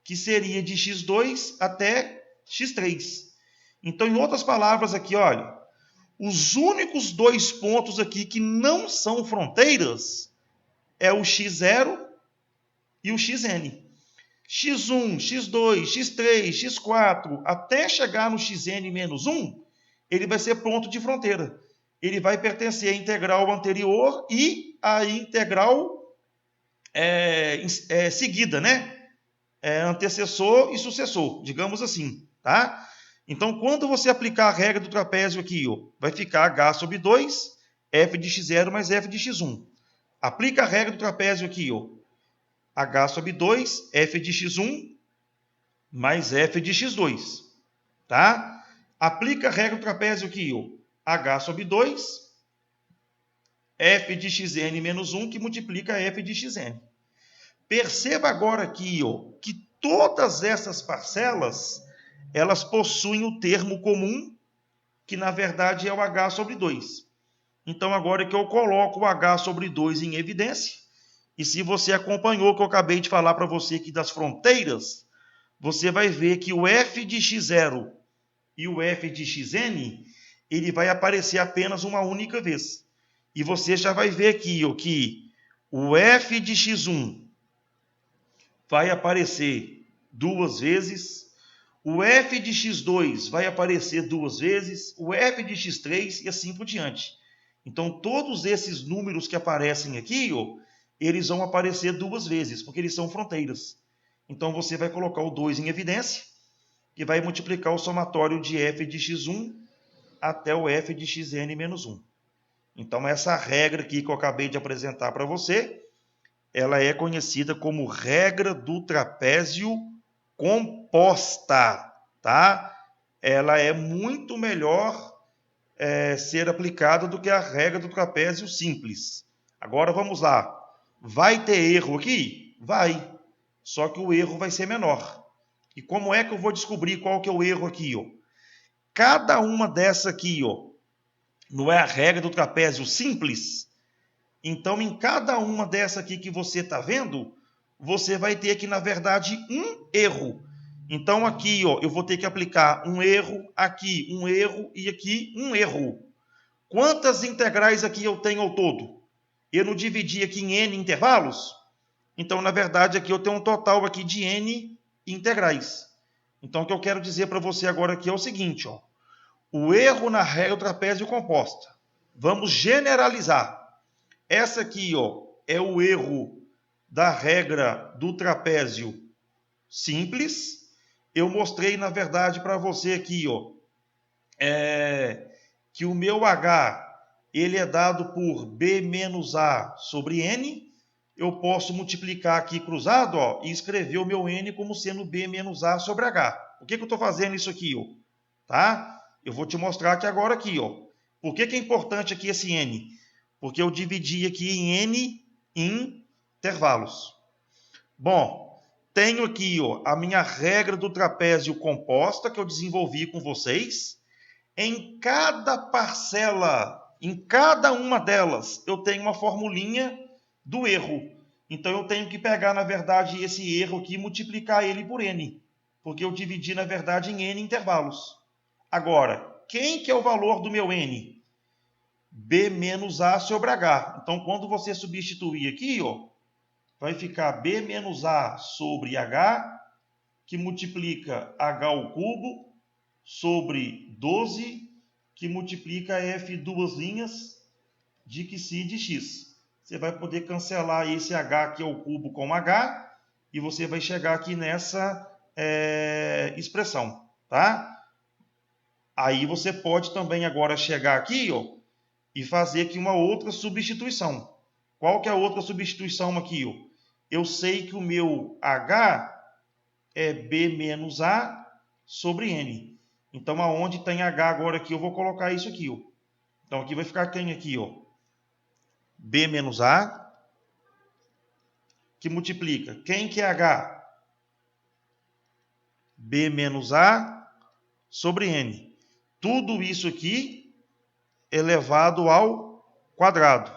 que seria de x2 até x3. Então, em outras palavras aqui, olha, os únicos dois pontos aqui que não são fronteiras é o x0 e o xn. x1, x2, x3, x4, até chegar no xn menos 1, ele vai ser ponto de fronteira. Ele vai pertencer à integral anterior e à integral seguida, né? Antecessor e sucessor, digamos assim, tá? Então, quando você aplicar a regra do trapézio aqui, ó, vai ficar h sobre 2, f de x0 mais f de x1. Aplica a regra do trapézio aqui, ó, h sobre 2, f de x1 mais f de x2, tá? Aplica a regra do trapézio aqui, ó, h sobre 2, f de xn menos 1, que multiplica f de xn. Perceba agora aqui, ó, que todas essas parcelas, elas possuem o termo comum, que na verdade é o h sobre 2. Então, agora é que eu coloco o h sobre 2 em evidência, e se você acompanhou o que eu acabei de falar para você aqui das fronteiras, você vai ver que o f de x0 e o f de xn, ele vai aparecer apenas uma única vez. E você já vai ver aqui ó, que o f de x1 vai aparecer duas vezes, o f de x2 vai aparecer duas vezes, o f de x3 e assim por diante. Então, todos esses números que aparecem aqui, ó, eles vão aparecer duas vezes, porque eles são fronteiras. Então, você vai colocar o 2 em evidência e vai multiplicar o somatório de f de x1 até o f de xn menos 1. Então, essa regra aqui que eu acabei de apresentar para você, ela é conhecida como regra do trapézio composta, tá? Ela é muito melhor ser aplicada do que a regra do trapézio simples. Agora vamos lá. Vai ter erro aqui? Vai. Só que o erro vai ser menor. E como é que eu vou descobrir qual que é o erro aqui? Ó? Cada uma dessa aqui, ó, não é a regra do trapézio simples? Então, em cada uma dessa aqui que você está vendo, você vai ter aqui, na verdade, um erro. Então, aqui, ó, eu vou ter que aplicar um erro, aqui um erro e aqui um erro. Quantas integrais aqui eu tenho ao todo? Eu não dividi aqui em n intervalos? Então, na verdade, aqui eu tenho um total aqui de n integrais. Então, o que eu quero dizer para você agora aqui é o seguinte, ó. O erro na regra do trapézio composta. Vamos generalizar. Essa aqui, ó, é o erro da regra do trapézio simples. Eu mostrei, na verdade, para você aqui, ó, que o meu h ele é dado por b menos a sobre n. Eu posso multiplicar aqui cruzado, ó, e escrever o meu n como sendo b menos a sobre h. Por que eu estou fazendo isso aqui? Ó? Tá? Eu vou te mostrar aqui agora. Aqui, ó. Por que é importante aqui esse n? Porque eu dividi aqui em n intervalos. Bom, tenho aqui ó, a minha regra do trapézio composta que eu desenvolvi com vocês. Em cada parcela, em cada uma delas, eu tenho uma formulinha do erro. Então, eu tenho que pegar, na verdade, esse erro aqui e multiplicar ele por n. Porque eu dividi, na verdade, em n intervalos. Agora, quem que é o valor do meu n? B menos A sobre H. Então, quando você substituir aqui, ó, vai ficar B menos A sobre H, que multiplica H ao cubo, sobre 12, que multiplica F duas linhas de que si de x. Você vai poder cancelar esse H aqui ao cubo com H, e você vai chegar aqui nessa expressão, tá? Aí você pode também agora chegar aqui, ó, e fazer aqui uma outra substituição. Qual que é a outra substituição aqui? Ó? Eu sei que o meu H é B menos A sobre N. Então, aonde tem H agora aqui, eu vou colocar isso aqui. Ó. Então, aqui vai ficar quem aqui? Ó? B menos A, que multiplica. Quem que é H? B menos A sobre N. Tudo isso aqui elevado ao quadrado.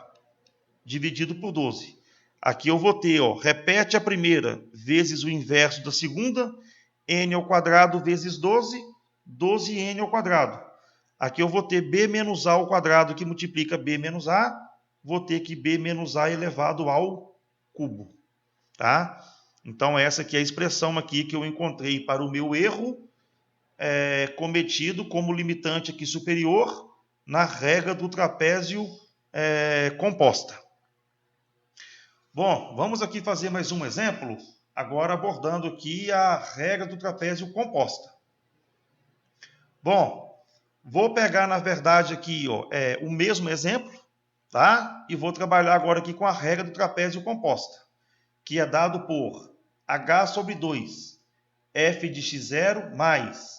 dividido por 12. Aqui eu vou ter, ó, repete a primeira vezes o inverso da segunda, n ao quadrado vezes 12, 12n ao quadrado. Aqui eu vou ter b menos a ao quadrado, que multiplica b menos a, vou ter que b menos a elevado ao cubo. Tá? Então, essa aqui é a expressão aqui que eu encontrei para o meu erro cometido como limitante aqui superior na regra do trapézio composta. Bom, vamos aqui fazer mais um exemplo, agora abordando aqui a regra do trapézio composta. Bom, vou pegar, na verdade, aqui ó, o mesmo exemplo, tá? E vou trabalhar agora aqui com a regra do trapézio composta, que é dado por h sobre 2, f de x0 mais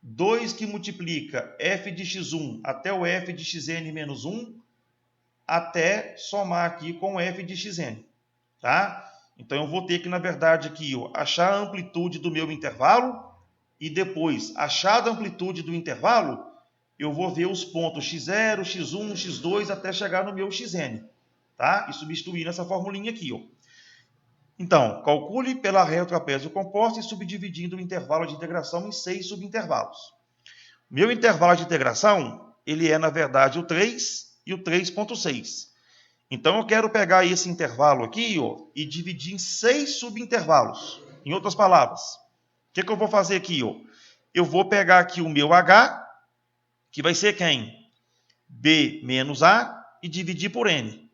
2 que multiplica f de x1 até o f de xn menos 1, até somar aqui com f de xn. Tá? Então, eu vou ter que, na verdade, aqui, ó, achar a amplitude do meu intervalo e depois, achada a amplitude do intervalo, eu vou ver os pontos x0, x1, x2 até chegar no meu xn. Tá? E substituir nessa formulinha aqui. Ó. Então, calcule pela regra do trapézio composta e subdividindo o intervalo de integração em 6 subintervalos. Meu intervalo de integração, ele é, na verdade, o 3 e o 3,6. Então, eu quero pegar esse intervalo aqui ó, e dividir em 6 subintervalos. Em outras palavras, o que eu vou fazer aqui? Ó? Eu vou pegar aqui o meu h, que vai ser quem? B menos a, e dividir por n.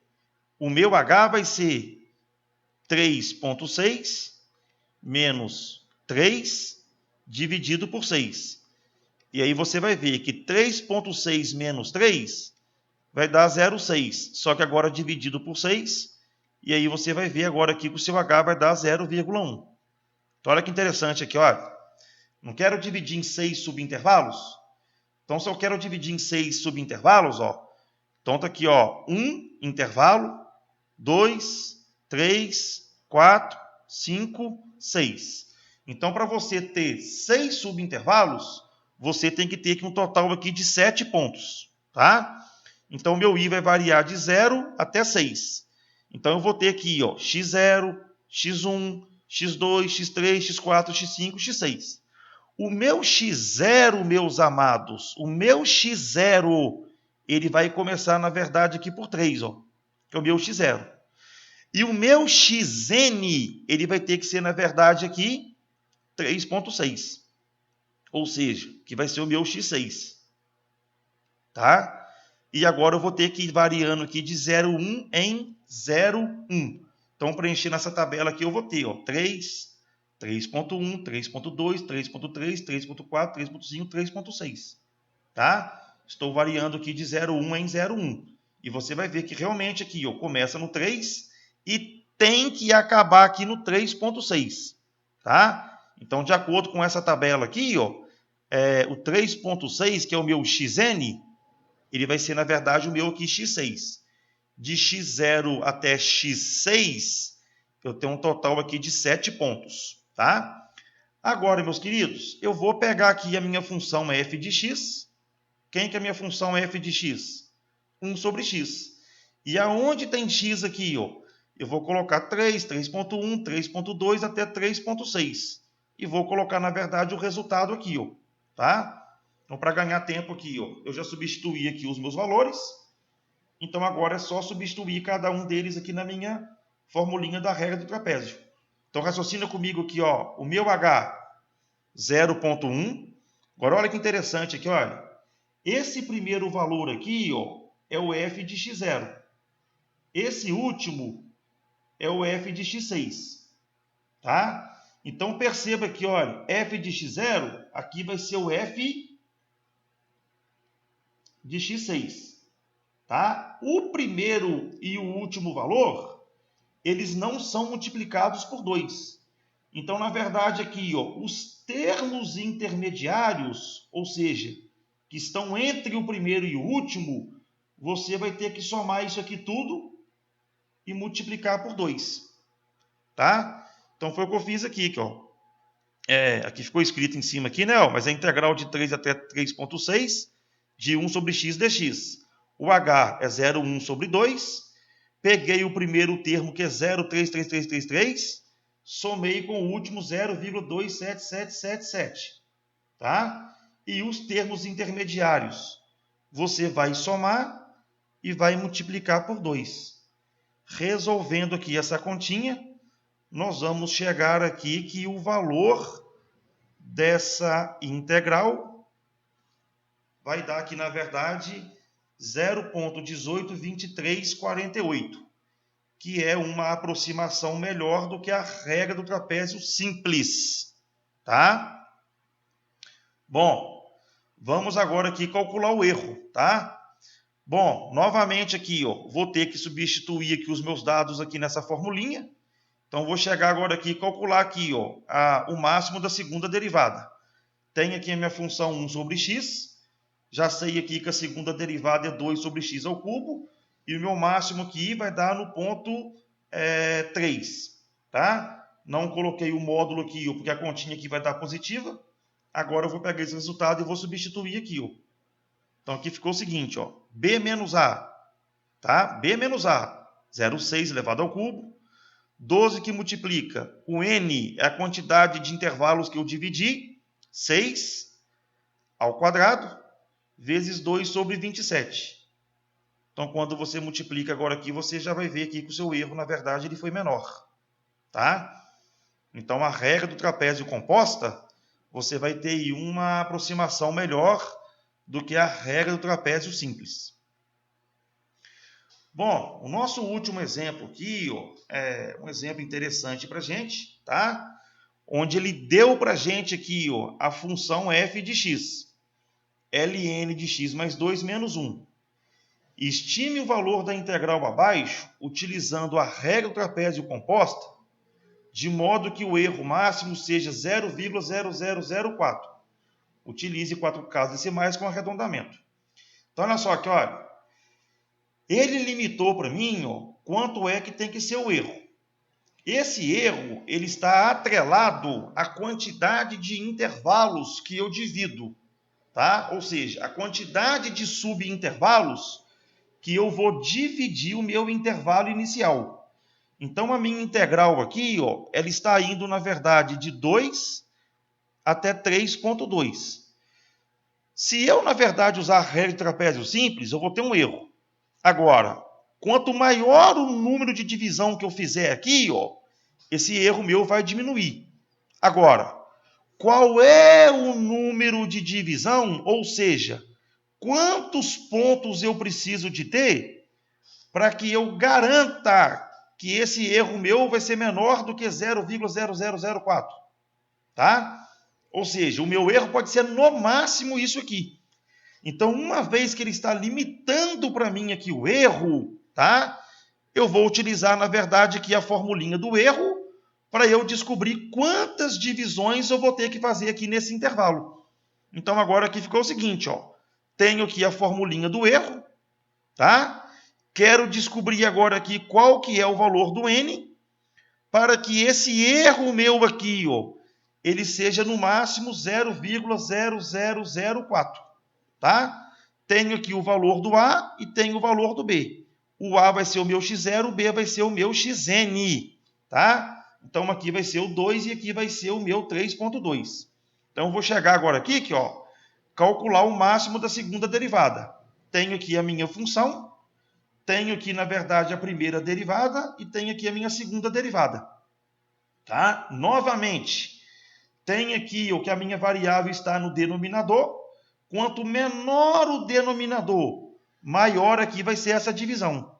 O meu h vai ser 3,6 menos 3 dividido por 6. E aí você vai ver que 3,6 menos 3 vai dar 0,6. Só que agora dividido por 6. E aí você vai ver agora aqui que o seu h vai dar 0,1. Então olha que interessante aqui, olha. Não quero dividir em 6 subintervalos? Então se eu quero dividir em 6 subintervalos, ó. Então tá aqui, ó, 1 intervalo, 2, 3, 4, 5, 6. Então para você ter 6 subintervalos, você tem que ter aqui um total aqui de 7 pontos, tá? Então, o meu i vai variar de 0 até 6. Então, eu vou ter aqui ó, x0, x1, x2, x3, x4, x5, x6. O meu x0, meus amados, o meu x0, ele vai começar, na verdade, aqui por 3, ó, que é o meu x0. E o meu xn, ele vai ter que ser, na verdade, aqui 3,6. Ou seja, que vai ser o meu x6. Tá? E agora eu vou ter que ir variando aqui de 0,1 em 0,1. Então, preenchendo essa tabela aqui, eu vou ter ó, 3, 3,1, 3,2, 3,3, 3,4, 3,5, 3,6. Tá? Estou variando aqui de 0,1 em 0,1. E você vai ver que realmente aqui ó, começa no 3 e tem que acabar aqui no 3,6. Tá? Então, de acordo com essa tabela aqui, ó, o 3,6, que é o meu xn, ele vai ser, na verdade, o meu aqui x6. De x0 até x6, eu tenho um total aqui de 7 pontos. Tá? Agora, meus queridos, eu vou pegar aqui a minha função f de x. Quem que é a minha função f de x? 1 sobre x. E aonde tem x aqui? Ó, eu vou colocar 3, 3,1, 3,2 até 3,6. E vou colocar, na verdade, o resultado aqui. Ó, tá? Então, para ganhar tempo aqui, ó, eu já substituí aqui os meus valores. Então, agora é só substituir cada um deles aqui na minha formulinha da regra do trapézio. Então, raciocina comigo aqui, ó, o meu h, 0,1. Agora, olha que interessante aqui, olha. Esse primeiro valor aqui, ó, é o f de x0. Esse último é o f de x6. Tá? Então, perceba aqui, olha, f de x0, aqui vai ser o f de x6, tá? O primeiro e o último valor, eles não são multiplicados por 2. Então, na verdade, aqui, ó, os termos intermediários, ou seja, que estão entre o primeiro e o último, você vai ter que somar isso aqui tudo e multiplicar por 2. Tá? Então, foi o que eu fiz aqui, ó. Aqui ficou escrito em cima, aqui, né? Ó, mas é integral de 3 até 3,6 de 1 sobre x dx. O h é 0,1 sobre 2. peguei o primeiro termo, que é 0,33333, somei com o último 0,27777, tá? E os termos intermediários, você vai somar e vai multiplicar por 2. Resolvendo aqui essa continha, nós vamos chegar aqui que o valor dessa integral vai dar aqui, na verdade, 0,182348, que é uma aproximação melhor do que a regra do trapézio simples, tá? Bom, vamos agora aqui calcular o erro, tá? Bom, novamente aqui, ó, vou ter que substituir aqui os meus dados aqui nessa formulinha. Então, vou chegar agora aqui e calcular aqui, ó, o máximo da segunda derivada. Tenho aqui a minha função 1 sobre x. Já sei aqui que a segunda derivada é 2 sobre x ao cubo. E o meu máximo aqui vai dar no ponto 3. Tá? Não coloquei o módulo aqui, ó, porque a continha aqui vai dar positiva. Agora eu vou pegar esse resultado e vou substituir aqui. Ó. Então, aqui ficou o seguinte, ó, b menos a. Tá? B menos a, 0,6 elevado ao cubo. 12 que multiplica, o n é a quantidade de intervalos que eu dividi, 6 ao quadrado, vezes 2 sobre 27. Então, quando você multiplica agora aqui, você já vai ver aqui que o seu erro, na verdade, ele foi menor. Tá? Então, a regra do trapézio composta, você vai ter aí uma aproximação melhor do que a regra do trapézio simples. Bom, o nosso último exemplo aqui, ó, é um exemplo interessante para a gente, tá? Onde ele deu para a gente aqui, ó, a função f de x, ln de x mais 2 menos 1. Estime o valor da integral abaixo, utilizando a regra do trapézio composta, de modo que o erro máximo seja 0,0004. Utilize 4 casas decimais com arredondamento. Então, olha só aqui, olha. Ele limitou para mim, ó, quanto é que tem que ser o erro. Esse erro ele está atrelado à quantidade de intervalos que eu divido. Tá? Ou seja, a quantidade de subintervalos que eu vou dividir o meu intervalo inicial. Então, a minha integral aqui, ó, ela está indo, na verdade, de 2 até 3,2. Se eu, na verdade, usar a regra de trapézio simples, eu vou ter um erro. Agora, quanto maior o número de divisão que eu fizer aqui, ó, esse erro meu vai diminuir. Agora, qual é o número de divisão? Ou seja, quantos pontos eu preciso de ter para que eu garanta que esse erro meu vai ser menor do que 0,0004? Tá? Ou seja, o meu erro pode ser no máximo isso aqui. Então, uma vez que ele está limitando para mim aqui o erro, tá? Eu vou utilizar, na verdade, aqui a formulinha do erro para eu descobrir quantas divisões eu vou ter que fazer aqui nesse intervalo. Então, agora aqui ficou o seguinte, ó. Tenho aqui a formulinha do erro, tá? Quero descobrir agora aqui qual que é o valor do n para que esse erro meu aqui, ó, ele seja no máximo 0,0004. Tá? Tenho aqui o valor do A e tenho o valor do B. O A vai ser o meu x0, o B vai ser o meu xn. Tá? Então, aqui vai ser o 2 e aqui vai ser o meu 3,2. Então, eu vou chegar agora aqui, ó, calcular o máximo da segunda derivada. Tenho aqui a minha função, tenho aqui, na verdade, a primeira derivada e tenho aqui a minha segunda derivada. Tá? Novamente, tenho aqui o que a minha variável está no denominador. Quanto menor o denominador, maior aqui vai ser essa divisão.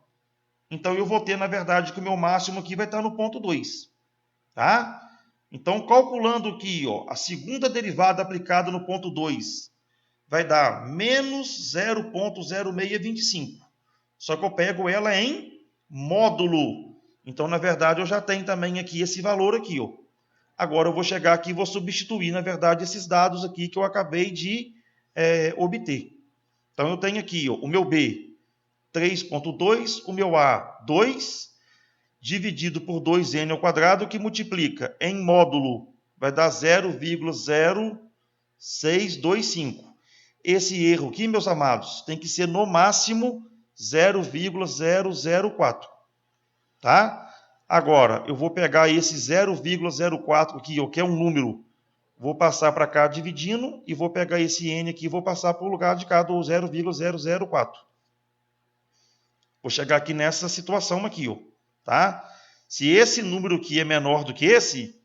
Então, eu vou ter, na verdade, que o meu máximo aqui vai estar no ponto 2. Tá? Então, calculando aqui, ó, a segunda derivada aplicada no ponto 2, vai dar menos 0,0625. Só que eu pego ela em módulo. Então, na verdade, eu já tenho também aqui esse valor aqui. Ó. Agora, eu vou chegar aqui e vou substituir, na verdade, esses dados aqui que eu acabei de obter. Então, eu tenho aqui, ó, o meu B, 3,2, o meu A, 2, dividido por 2n ao quadrado, que multiplica em módulo, vai dar 0,0625. Esse erro aqui, meus amados, tem que ser no máximo 0,004. tá? Agora, eu vou pegar esse 0,04 aqui, ó, que é um número. Vou passar para cá dividindo e vou pegar esse n aqui e vou passar para o lugar de cá do 0,004. Vou chegar aqui nessa situação aqui, ó, tá? Se esse número aqui é menor do que esse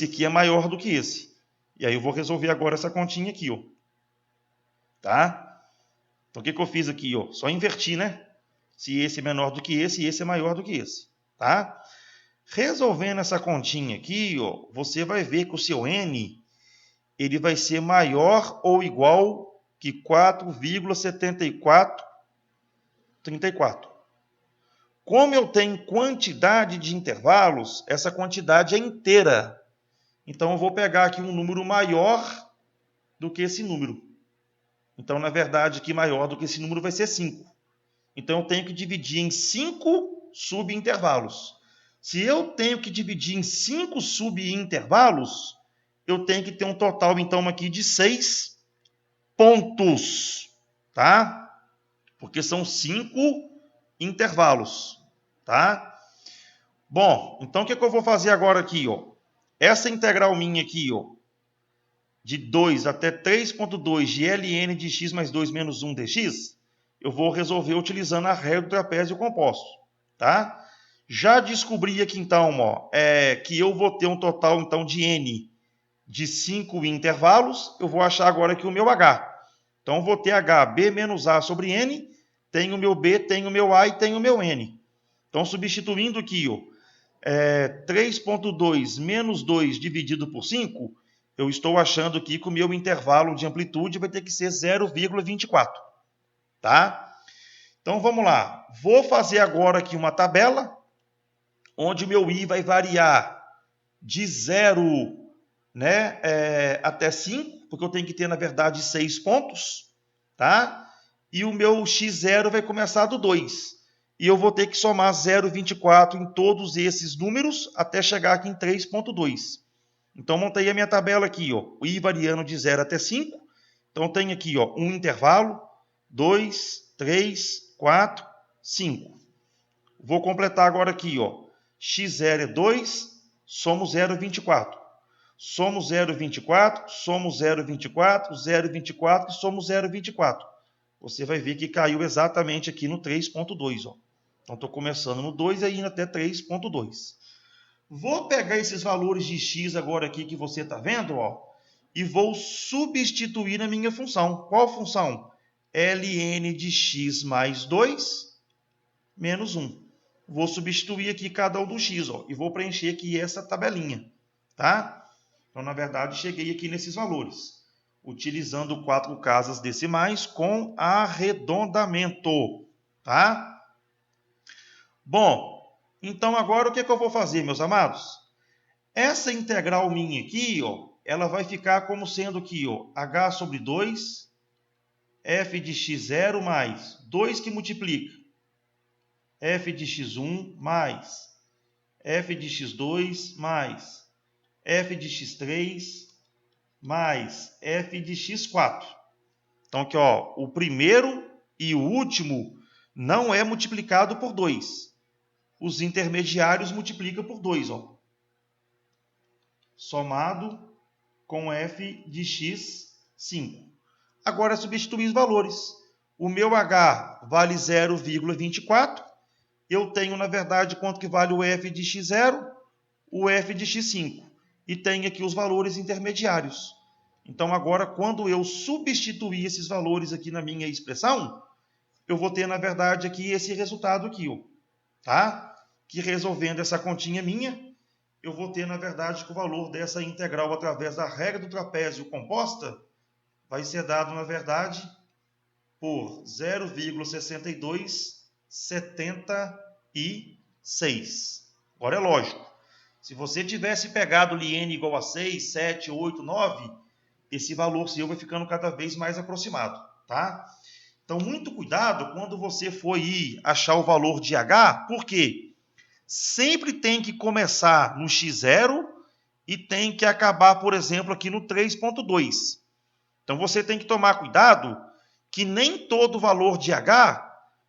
aqui é maior do que esse. E aí eu vou resolver agora essa continha aqui, ó. Tá? Então o que eu fiz aqui, ó? Só inverti, né? Se esse é menor do que esse e esse é maior do que esse, tá? Resolvendo essa continha aqui, ó, você vai ver que o seu n ele vai ser maior ou igual que 4,7434. Como eu tenho quantidade de intervalos, essa quantidade é inteira. Então, eu vou pegar aqui um número maior do que esse número. Então, na verdade, aqui maior do que esse número vai ser 5. Então, eu tenho que dividir em 5 subintervalos. Se eu tenho que dividir em 5 subintervalos, eu tenho que ter um total, então, aqui de 6 pontos. Tá? Porque são 5 intervalos. Tá? Bom, então o que eu vou fazer agora aqui, ó? Essa integral minha aqui, ó, de 2 até 3,2 de ln de x mais 2 menos 1 dx, eu vou resolver utilizando a regra do trapézio composto, tá? Já descobri aqui, então, ó, que eu vou ter um total, então, de n de 5 intervalos. Eu vou achar agora aqui o meu h. Então, eu vou ter h, b menos a sobre n, tenho o meu b, tenho o meu a e tenho o meu n. Então, substituindo aqui, ó, 3,2 menos 2 dividido por 5, eu estou achando aqui que o meu intervalo de amplitude vai ter que ser 0,24. Tá? Então, vamos lá. Vou fazer agora aqui uma tabela, onde o meu i vai variar de 0, né, até 5, porque eu tenho que ter, na verdade, 6 pontos. Tá? E o meu x0 vai começar do 2. E eu vou ter que somar 0,24 em todos esses números até chegar aqui em 3,2. Então, montei a minha tabela aqui, ó, o i variando de 0 até 5. Então, tem aqui, ó, um intervalo, 2, 3, 4, 5. Vou completar agora aqui, ó, x0 é 2, somos 0,24. Somos 0,24, somos 0,24, 0,24 e somos 0,24. Você vai ver que caiu exatamente aqui no 3,2. Ó. Então, estou começando no 2 e indo até 3,2. Vou pegar esses valores de x agora aqui que você está vendo, ó, e vou substituir na minha função. Qual função? ln de x mais 2 menos 1. Vou substituir aqui cada um do x, ó, e vou preencher aqui essa tabelinha. Tá? Então, na verdade, cheguei aqui nesses valores, utilizando 4 casas decimais com arredondamento. Tá? Bom, então agora o que eu vou fazer, meus amados? Essa integral minha aqui, ó, ela vai ficar como sendo aqui, ó, h sobre 2, f de x0 mais 2 que multiplica f de x1 mais f de x2 mais f de x3 mais f de x4. Então, aqui, ó, o primeiro e o último não é multiplicado por 2. Os intermediários multiplicam por 2, ó. Somado com f de x5. Agora é substituir os valores. O meu h vale 0,24. Eu tenho, na verdade, quanto que vale o f de x0, o f de x5. E tenho aqui os valores intermediários. Então, agora, quando eu substituir esses valores aqui na minha expressão, eu vou ter, na verdade, aqui esse resultado aqui, ó, tá? Que resolvendo essa continha minha, eu vou ter, na verdade, que o valor dessa integral através da regra do trapézio composta vai ser dado, na verdade, por 0,6276. Agora é lógico. Se você tivesse pegado ln igual a 6, 7, 8, 9, esse valor seu vai ficando cada vez mais aproximado, tá? Então, muito cuidado quando você for ir achar o valor de h, porque sempre tem que começar no x0 e tem que acabar, por exemplo, aqui no 3,2. Então, você tem que tomar cuidado que nem todo valor de h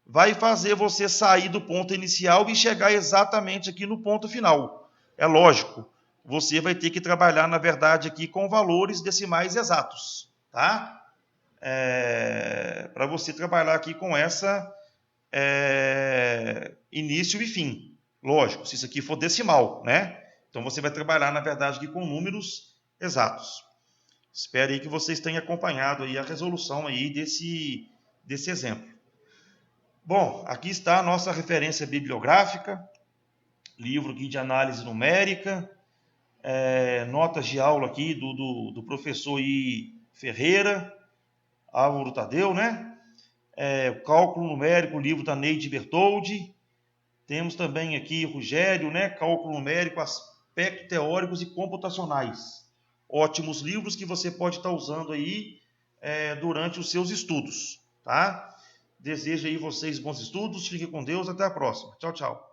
vai fazer você sair do ponto inicial e chegar exatamente aqui no ponto final. É lógico, você vai ter que trabalhar, na verdade, aqui com valores decimais exatos, tá? Para você trabalhar aqui com essa início e fim. Lógico, se isso aqui for decimal, né? Então você vai trabalhar, na verdade, aqui com números exatos. Espero aí que vocês tenham acompanhado aí a resolução aí desse exemplo. Bom, aqui está a nossa referência bibliográfica, livro aqui de análise numérica, notas de aula aqui do professor I. Ferreira, Álvaro Tadeu, né? Cálculo numérico, livro da Neide Bertoldi. Temos também aqui Rogério, né? Cálculo numérico, aspectos teóricos e computacionais. Ótimos livros que você pode estar usando aí durante os seus estudos, tá? Desejo aí vocês bons estudos, fiquem com Deus, até a próxima. Tchau, tchau.